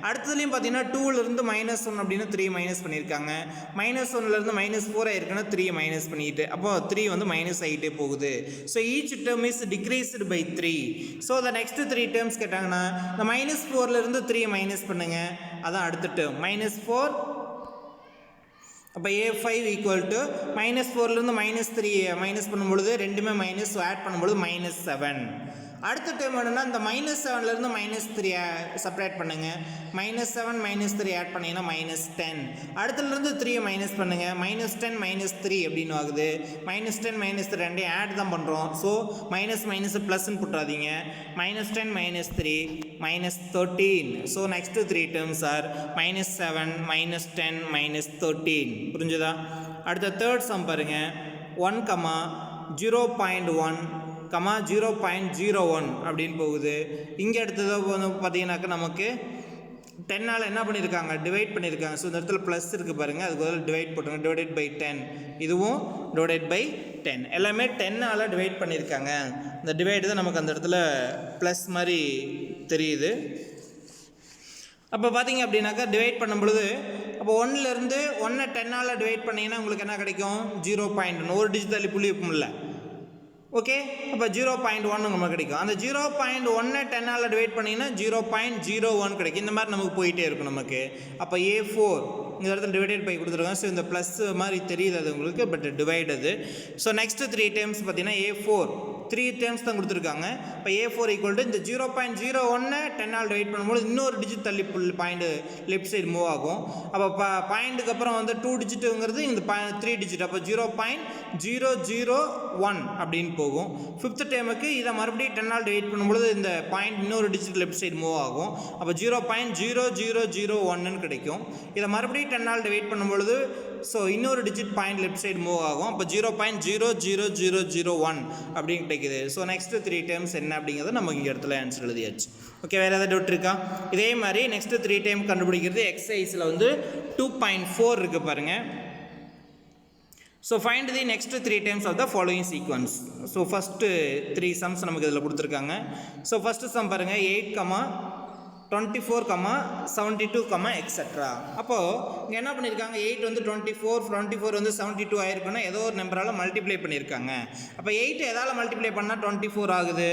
அடுத்ததுலேயும் பார்த்தீங்கன்னா 2லேருந்து -1 அப்படின்னு 3 மைனஸ் பண்ணியிருக்காங்க. -1லேருந்து -4 ஆகிருக்குன்னா 3 மைனஸ் பண்ணிக்கிட்டு, அப்போ 3 வந்து மைனஸ் ஆகிட்டே போகுது. So each term is decreased by 3. so the next 3 terms கேட்டாங்கன்னா இந்த -4லேருந்து 3 மைனஸ் பண்ணுங்க, அதான் அடுத்த டேர்ம் -4. அப்போ A5 ஈக்குவல் டு -4லேருந்து -3 மைனஸ் பண்ணும்பொழுது ரெண்டுமே மைனஸ், ஆட் பண்ணும்பொழுது -7. அடுத்த டைம் வேணும்னா இந்த -7லேருந்து -3 செப்பரேட் பண்ணுங்கள். -7 -3 ஆட் பண்ணிங்கன்னா -10. அடுத்துலேருந்து 3 மைனஸ் பண்ணுங்கள். -10 -3 அப்படின்னு ஆகுது. -10 -3 ரெண்டையும் ஆட் தான் பண்ணுறோம். ஸோ மைனஸ் ப்ளஸ்ன்னு போட்டுறாதீங்க. -10 -3 -13. So next 3 terms R -7 -10 -13. புரிஞ்சுதா? அடுத்த தேர்ட் சம் பாருங்கள். 1, 0.1, 0.01 அப்படின்னு போகுது. இங்கே அடுத்தது வந்து பார்த்தீங்கன்னாக்கா நமக்கு 10ஆல் என்ன பண்ணியிருக்காங்க, டிவைட் பண்ணியிருக்காங்க. ஸோ இந்த இடத்துல ப்ளஸ் இருக்குது பாருங்கள், அதுக்கு பதில் டிவைட் போட்டுருங்க. Divided by 10. இதுவும் டிவைடட் பை 10. எல்லாமே 10ஆல் டிவைட் பண்ணியிருக்காங்க. இந்த டிவைடு தான் நமக்கு அந்த இடத்துல ப்ளஸ் மாதிரி தெரியுது. அப்போ பார்த்தீங்க அப்படின்னாக்கா டிவைட் பண்ணும் பொழுது அப்போ 1லேருந்து 1 10ஆல் டிவைட் பண்ணிங்கன்னா உங்களுக்கு என்ன கிடைக்கும்? 0.1. ஒரு டிஜிட் தள்ளி புள்ளி வைப்போம்ல. ஓகே, அப்போ 0.1 நமக்கு கிடைக்கும். அந்த 0.1 10ஆல் டிவைட் பண்ணிங்கன்னா 0.01 கிடைக்கும். இந்த மாதிரி நமக்கு போயிட்டே இருக்கும் நமக்கு. அப்போ A4 இந்த இடத்துல டிவைடட் பை கொடுத்துருக்காங்க. ஸோ இந்த ப்ளஸ் மாதிரி தெரியுது அது உங்களுக்கு, பட் டிவைட் அது. ஸோ நெக்ஸ்ட்டு 3 டைம்ஸ் பார்த்தீங்கன்னா A4 3 டைம்ஸ் தான் கொடுத்துருக்காங்க. இப்போ A4 ஈக்குவல் டு இந்த 0.01 10ஆல் டிவைட் பண்ணும்போது இன்னொரு டிஜிட் தள்ளி பாயிண்ட் லெஃப்ட் சைடு மூவ் ஆகும். அப்போ பாயிண்ட்டுக்கு அப்புறம் வந்து 2 டிஜிட்டுங்கிறது இந்த 3 டிஜிட். அப்போ 0.001 அப்படின்னு போகும். 5th டைமுக்கு இதை மறுபடியும் 10ஆல் டிவைட் பண்ணும்போது இந்த பாயிண்ட் இன்னொரு டிஜிட் லெஃப்ட் சைடு மூவ் ஆகும். அப்போ 0.0001 கிடைக்கும். இதை மறுபடியும் 10ஆல் டிவைட் பண்ணும்பொழுது ஸோ இன்னொரு digit point left side move ஆகும். அப்போ 0.00001 அப்படின்னு கிடைக்குது. ஸோ நெக்ஸ்ட்டு 3 டைம்ஸ் என்ன அப்படிங்கிறது நமக்கு இங்கே இடத்துல ஆன்சர் எழுதியாச்சு. ஓகே, வேறு ஏதாவது டவுட் இருக்கா? இதே மாதிரி நெக்ஸ்ட்டு 3 டைம் கண்டுபிடிக்கிறது எக்ஸசைஸில் வந்து 2.4 இருக்குது பாருங்கள். So find the next 3 times of the following sequence. So first 3 sums நமக்கு இதில் கொடுத்துருக்காங்க. ஸோ ஃபஸ்ட்டு சம் பாருங்கள். 8, 24, 72, எக்ஸட்ரா. அப்போது இங்கே என்ன பண்ணியிருக்காங்க, 8 வந்து 24 வந்து 72 ஆயிருக்குன்னா ஏதோ ஒரு நம்பரால் மல்டிப்ளை பண்ணியிருக்காங்க. அப்போ 8 எதால் மல்டிப்ளை பண்ணால் 24 ஆகுது?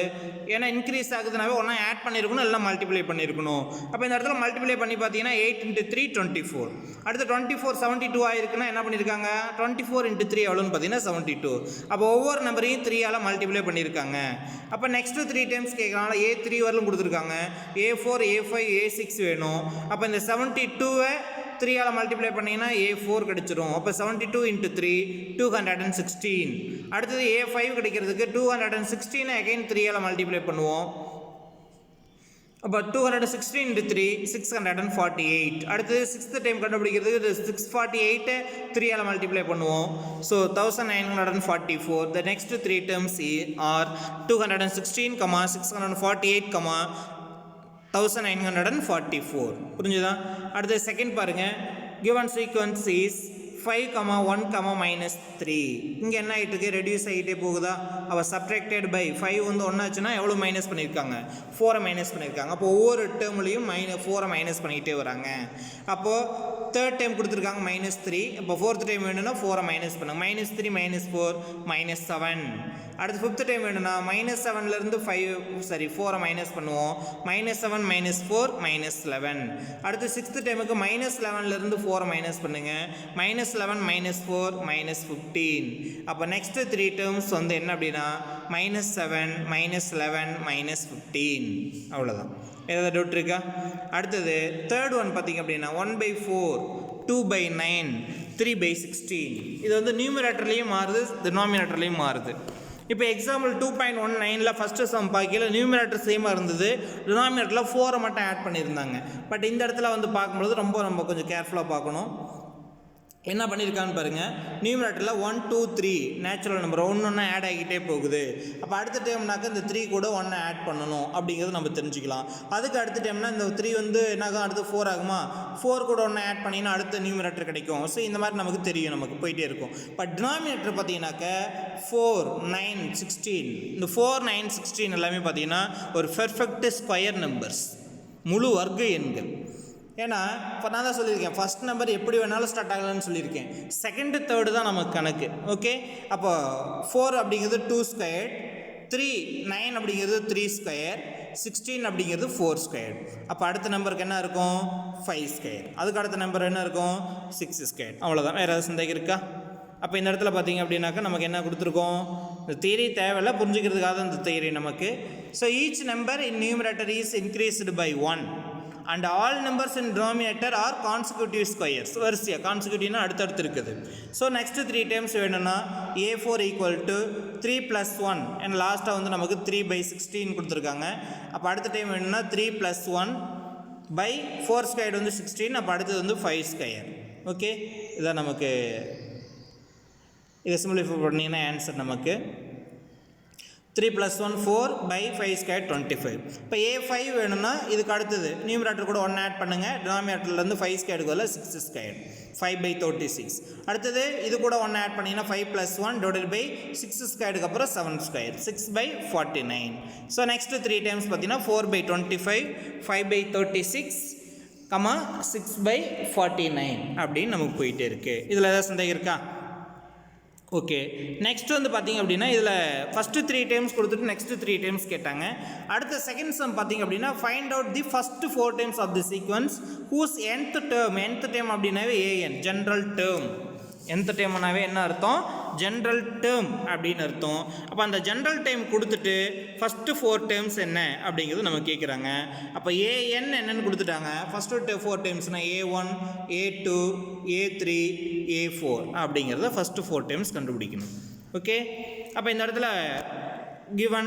ஏன்னா இன்க்ரீஸ் ஆகுதுனாவே ஒன்றா ஆட் பண்ணியிருக்கணும், எல்லாம் மல்டிப்ளை பண்ணியிருக்கணும். அப்போ இந்த இடத்துல மல்டிப்ளை பண்ணி பார்த்தீங்கன்னா 8 × 3 24. அடுத்து 24 72 ஆயிருக்குன்னா என்ன பண்ணியிருக்காங்க, 24 × 3 எவ்வளோன்னு பார்த்தீங்கன்னா 72. அப்போ ஒவ்வொரு நம்பரையும் 3ஆல் மல்டிப்ளை பண்ணியிருக்காங்க. அப்போ நெக்ஸ்ட்டு 3 டைம்ஸ் கேட்குறாங்க. A3 வரலும் கொடுத்துருக்காங்க. A4 A5 A6 வேணும். அப்போ இந்த 72வை 3ஆல் மல்டிப்ளை பண்ணிங்கன்னா A4 கிடச்சிரும். அப்போ 72 × 3 216. அடுத்தது A5 கிடைக்கிறதுக்கு 216 அகைன் 3ஆல் மல்டிப்ளை பண்ணுவோம். அப்போ 216 × 3 648. அடுத்தது 6th டைம் கண்டுபிடிக்கிறதுக்கு 648 3ஆல் மல்டிப்ளை பண்ணுவோம். So 1944. The next 3 terms are 216, 648, 1944. புரிஞ்சுதா? அடுத்த செகண்ட் பாருங்கள். given sequence is 5, 1, -3. இங்கே என்ன ஆகிட்டு இருக்கு, ரெடியூஸ் ஆகிட்டே போகுதா? அவள் சப்ட்ராக்டட் பை 5 வந்து 1 ஆச்சுன்னா எவ்வளோ மைனஸ் பண்ணியிருக்காங்க, 4 மைனஸ் பண்ணியிருக்காங்க. அப்போ ஒவ்வொரு டேர்ம்லையும் 4 மைனஸ் பண்ணிக்கிட்டே வராங்க. அப்போது தேர்ட் டைம் கொடுத்துருக்காங்க -3. இப்போ 4th டைம் வேணும்னா 4 மைனஸ் பண்ணுங்க. -3 -4 -7. அடுத்து 5th டைம் வேணும்னா -7லேருந்து 4 மைனஸ் பண்ணுவோம். -7 -4 -11. அடுத்து 6th டைமுக்கு -11லேருந்து 4 மைனஸ் பண்ணுங்க. -11 -4 -15. அப்போ நெக்ஸ்ட்டு 3 டேர்ம்ஸ் வந்து என்ன அப்படின்னா -7 -11 -15. அவ்வளோதான். ஏதாவது டவுட் இருக்கா? அடுத்தது தேர்ட் ஒன் பார்த்திங்க அப்படின்னா 1/4 2/9 3/16. இது வந்து நியூமரேட்டர்லேயும் மாறுது, டினாமினேட்டர்லேயும் மாறுது. இப்போ எக்ஸாம்பிள் 2.19ல் ஃபஸ்ட்டு சம் பார்க்கல நியூமரேட்டர் சேமாக இருந்தது, டினாமினேட்டரில் 4 மட்டும் ஆட் பண்ணியிருந்தாங்க. பட் இந்த இடத்துல வந்து பார்க்கும்பொழுது ரொம்ப கொஞ்சம் கேர்ஃபுல்லாக பார்க்கணும். என்ன பண்ணியிருக்கான்னு பாருங்கள். நியூமரேட்டரில் 1 2 3 நேச்சுரல் நம்பர் ஒன்று ஆட் ஆகிட்டே போகுது. அப்போ அடுத்த டைம்னாக்க இந்த 3 கூட 1 ஆட் பண்ணணும் அப்படிங்கிறது நம்ம தெரிஞ்சுக்கலாம். அதுக்கு அடுத்த டைம்னா இந்த 3 வந்து என்னாகும், அடுத்து 4 ஆகுமா, 4 கூட 1 ஆட் பண்ணிங்கன்னா அடுத்த நியூமரேட்டர் கிடைக்கும். ஸோ இந்த மாதிரி நமக்கு தெரியும், நமக்கு போயிட்டே இருக்கும். பட் டினாமினேட்டர் பார்த்தீங்கன்னாக்க 4 9 16. இந்த 4 9 16 எல்லாமே பார்த்தீங்கன்னா ஒரு பெர்ஃபெக்ட் ஸ்கொயர் நம்பர்ஸ், முழு வர்க்க எண்கள். ஏன்னா இப்போ நான் தான் சொல்லியிருக்கேன், ஃபஸ்ட் நம்பர் எப்படி வேணாலும் ஸ்டார்ட் ஆகலான்னு சொல்லியிருக்கேன். செகண்டு தேர்டு தான் நமக்கு கணக்கு. ஓகே, அப்போ 4 அப்படிங்கிறது 2 ஸ்கொயர், 3 9 அப்படிங்கிறது 3 ஸ்கொயர், 16 அப்படிங்கிறது 4 ஸ்கொயர். அப்போ அடுத்த நம்பருக்கு என்ன இருக்கும், 5 ஸ்கொயர். அதுக்கு அடுத்த நம்பர் என்ன இருக்கும், 6 ஸ்கொயர். அவ்வளோதான். வேறு ஏதாவது சந்தேகம் இருக்கா? அப்போ இந்த இடத்துல பார்த்தீங்க அப்படின்னாக்கா நமக்கு என்ன கொடுத்துருக்கோம், இந்த தியரி தேவையில்லை, புரிஞ்சுக்கிறதுக்காக தான் இந்த தியரி நமக்கு. So each number in numerator is increased by 1 and all numbers in denominator are consecutive squares. வரிசையா consecutive அடுத்தடுத்து இருக்குது. So next 3 times வேணும்னா a4 equal to 3 plus 1 and last வந்து நமக்கு 3 by 16 கொடுத்துருக்காங்க. அப்போ அடுத்த டைம் வேணும்னா 3 plus 1 by 4 squared வந்து 16. அப்போ அடுத்தது வந்து 5 square. ஓகே, இதான் நமக்கு இதை சிம்பிளிஃபை பண்ணிங்கன்னா ஆன்சர் நமக்கு 3 plus 1 4 by 5 squared 25. இப்போ a5 வேணும்னா இதுக்கு அடுத்தது நியூமரேட்டர் கூட 1 ஆட் பண்ணுங்கள். டினாமினேட்டர்லேருந்து 5 ஸ்கொயருக்கு பதிலாக 6 ஸ்கொயர் 5 by 36. அடுத்தது இது கூட 1 ஆட் பண்ணிங்கன்னா 5 plus 1 divided by 6 ஸ்கொயருக்கு அப்புறம் 7 square 6 by 49. So next 3 times பார்த்தீங்கன்னா 4 by 25 5 by 36 6 by 49 அப்படின்னு நமக்கு போயிட்டே இருக்குது. இதில் ஏதாவது சந்தேகம் இருக்கா? ஓகே, நெக்ஸ்ட் வந்து பார்த்திங்க அப்படின்னா இதில் ஃபஸ்ட்டு 3 டைம்ஸ் கொடுத்துட்டு நெக்ஸ்ட்டு 3 டைம்ஸ் கேட்டாங்க. அடுத்த செகண்ட் சம் பார்த்திங்க அப்படின்னா find out the first 4 times of the sequence whose nth term அப்படின்னாவே an ஜென்ரல் டேர்ம். nth டேர்ம்னாவே என்ன அர்த்தம்? ஜென்ரல் டேர்ம் அப்படின்னு அர்த்தம். அப்போ அந்த ஜென்ரல் டேர்ம் கொடுத்துட்டு ஃபஸ்ட்டு 4 டேர்ம்ஸ் என்ன அப்படிங்கிறது நம்ம கேட்குறாங்க. அப்போ an என்னன்னு கொடுத்துட்டாங்க. First 4 டேர்ம்ஸ்னால் a1 a2 a3 a4 அப்படிங்கிறத ஃபஸ்ட்டு 4 டேர்ம்ஸ் கண்டுபிடிக்கணும். ஓகே, அப்போ இந்த இடத்துல given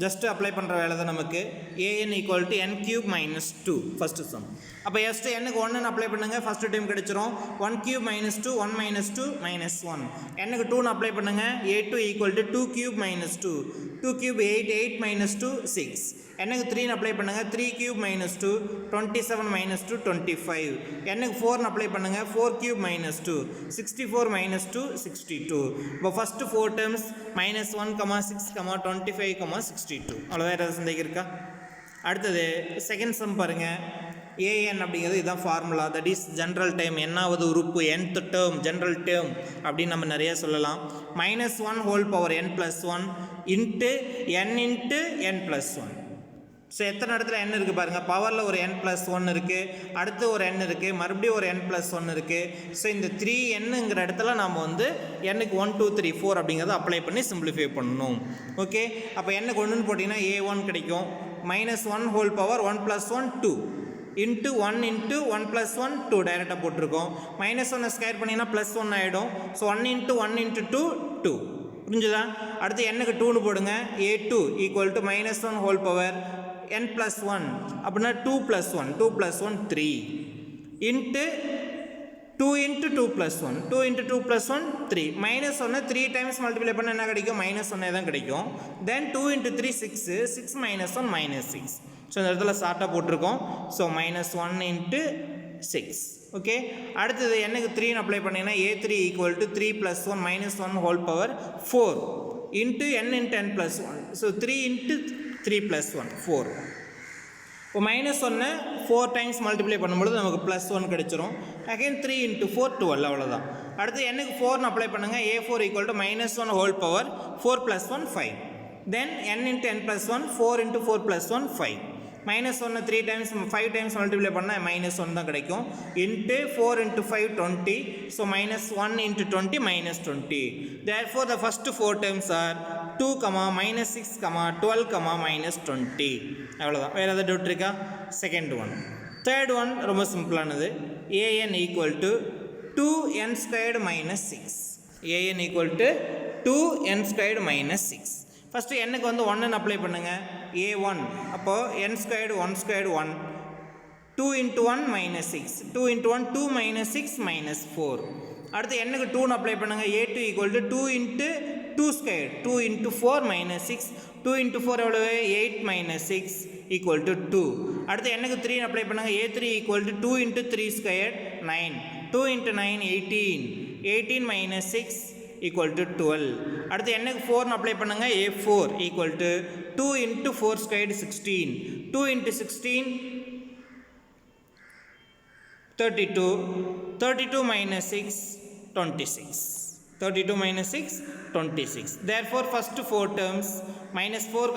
ஜஸ்ட் அப்ளை பண்ணுற வேலை தான் நமக்கு. an equal to n cube minus 2 first some. அப்போ ஃபஸ்ட்டு n க்கு 1 அப்ளை பண்ணுங்கள், ஃபஸ்ட்டு டைம் கிடச்சிரும். 1 cube minus 2 1 minus 2 minus 1. n க்கு 2 அப்ளை பண்ணுங்கள். a2 equal to 2 cube minus 2 2 cube 8 8 minus 2 6. n க்கு 3 அப்ளை பண்ணுங்கள். 3 cube minus 2 27 minus 2 25. n க்கு 4 அப்ளை பண்ணுங்கள். 4 cube minus 2 64 minus 2 62. இப்போ ஃபஸ்ட்டு 4 டேர்ம்ஸ் -1 6 25 62. அவ்வளோதான். ஏதாவது சந்தேகம் இருக்கா? அடுத்தது செகண்ட் சம் பாருங்கள். an அப்படிங்கிறது இதுதான் formula. That is general term. என்னாவது உறுப்பு nth டேர்ம் ஜென்ரல் டேர்ம் அப்படின்னு நம்ம நிறைய சொல்லலாம். -1 whole power n plus 1 into n into n plus 1. So எத்தனை இடத்துல n இருக்குது பாருங்கள். பவரில் ஒரு n plus 1 இருக்குது, அடுத்து ஒரு n இருக்குது, மறுபடியும் ஒரு n plus 1 இருக்குது. ஸோ இந்த 3nங்கிற இடத்துல நம்ம வந்து n-க்கு 1 2 3 4 அப்படிங்கிறத அப்ளை பண்ணி சிம்பிளிஃபை பண்ணணும். ஓகே, அப்போ n-க்கு 1ன்னு போட்டிங்கன்னா a1 கிடைக்கும். -1 whole power 1 plus 1 2 into 1 into 1 plus 1 2 டைரெக்டாக போட்டிருக்கோம். -1 ஸ்கொயர் பண்ணிங்கன்னா +1 ஆகிடும். So 1 into 1 into 2 2. புரிஞ்சுதா? அடுத்து n-க்கு 2ன்னு போடுங்க. a2 equal to -1 whole power n plus 1 அப்படின்னா 2 plus 1 2 plus 1 3 into 2 into 2 plus 1 2 into 2 plus 1 3 -1 3 times multiply பண்ண என்ன கிடைக்கும்? -1 தான் கிடைக்கும். தென் 2 into 3 6 6 -1 -6. ஸோ இந்த இடத்துல ஷார்ட்டாக போட்டிருக்கோம். So -1 into 6. ஓகே, அடுத்தது n-க்கு 3 அப்ளை பண்ணிங்கன்னா a3 equal to 3 plus 1 -1 whole power 4 into n into n plus 1. So 3 into 3 plus 1 4. இப்போ -1 4 டைம்ஸ் மல்டிப்ளை பண்ணும்பொழுது நமக்கு +1 கிடைச்சிரும். Again 3 into 4 12. அவ்வளோதான். அடுத்து n-க்கு 4 அப்ளை பண்ணுங்கள். a4 equal to -1 whole power 4 plus 1 5. Then n into n plus 1 4 into 4 plus 1 5. -1 3 times 5 times multiply பண்ணால் -1 தான் கிடைக்கும். Into 4 into 5 20. So -1 into 20 -20. Therefore the first 4 terms are 2, -6, 12, -20. அவ்வளோதான். வேறு ஏதாவது டவுட் இருக்கா? Second one. தேர்ட் ஒன் ரொம்ப சிம்பிளானது. an equal to 2n squared minus 6. an equal to 2n squared minus 6. First n-க்கு வந்து 1 அப்ளை பண்ணுங்கள். a1 அப்போது n squared 1 squared 1 2 into 1 -6 2 into 1 2 -6 -4. அடுத்து n-க்கு 2 அப்ளை பண்ணுங்கள். a2 equal to 2 into 2 squared 2 into 4 -6 2 into 4 எவ்வளவு? 8 -6 ஈக்குவல் டு 2. அடுத்து n-க்கு 3 அப்ளை பண்ணுங்கள். a3 equal to 2 into 3 squared 9 2 into 9 18 18 -6 equal to 12. அடுத்து n-க்கு 4 அப்ளை பண்ணுங்கள். a4 equal to 2 into 4 squared 16 2 into 16 32 32 -6 26 32 -6 26. Therefore first 4 terms -4,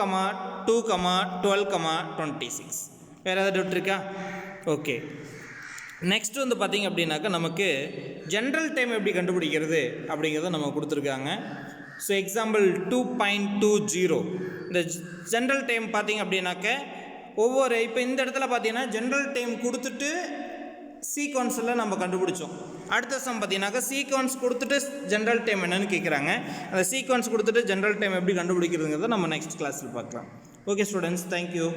2, 12, 26. வேறு ஏதாவது டவுட் இருக்கா? ஓகே, நெக்ஸ்ட் வந்து பார்த்திங்க அப்படின்னாக்கா நமக்கு ஜென்ரல் டைம் எப்படி கண்டுபிடிக்கிறது அப்படிங்கிறத நம்ம கொடுத்துருக்காங்க. ஸோ எக்ஸாம்பிள் 2.20 இந்த ஜென்ரல் டைம் பார்த்தீங்க அப்படின்னாக்க ஒவ்வொரு இப்போ இந்த இடத்துல பார்த்தீங்கன்னா ஜென்ரல் டைம் கொடுத்துட்டு சீக்வன்ஸில் நம்ம கண்டுபிடிச்சோம். அடுத்த சம் பார்த்தீங்கன்னாக்கா சீக்வன்ஸ் கொடுத்துட்டு ஜென்ரல் டைம் என்னென்னு கேட்குறாங்க. அந்த சீக்வன்ஸ் கொடுத்துட்டு ஜென்ரல் டைம் எப்படி கண்டுபிடிக்கிறதுங்கிறத நம்ம நெக்ஸ்ட் கிளாஸில் பார்க்கலாம். Okay students, thank you.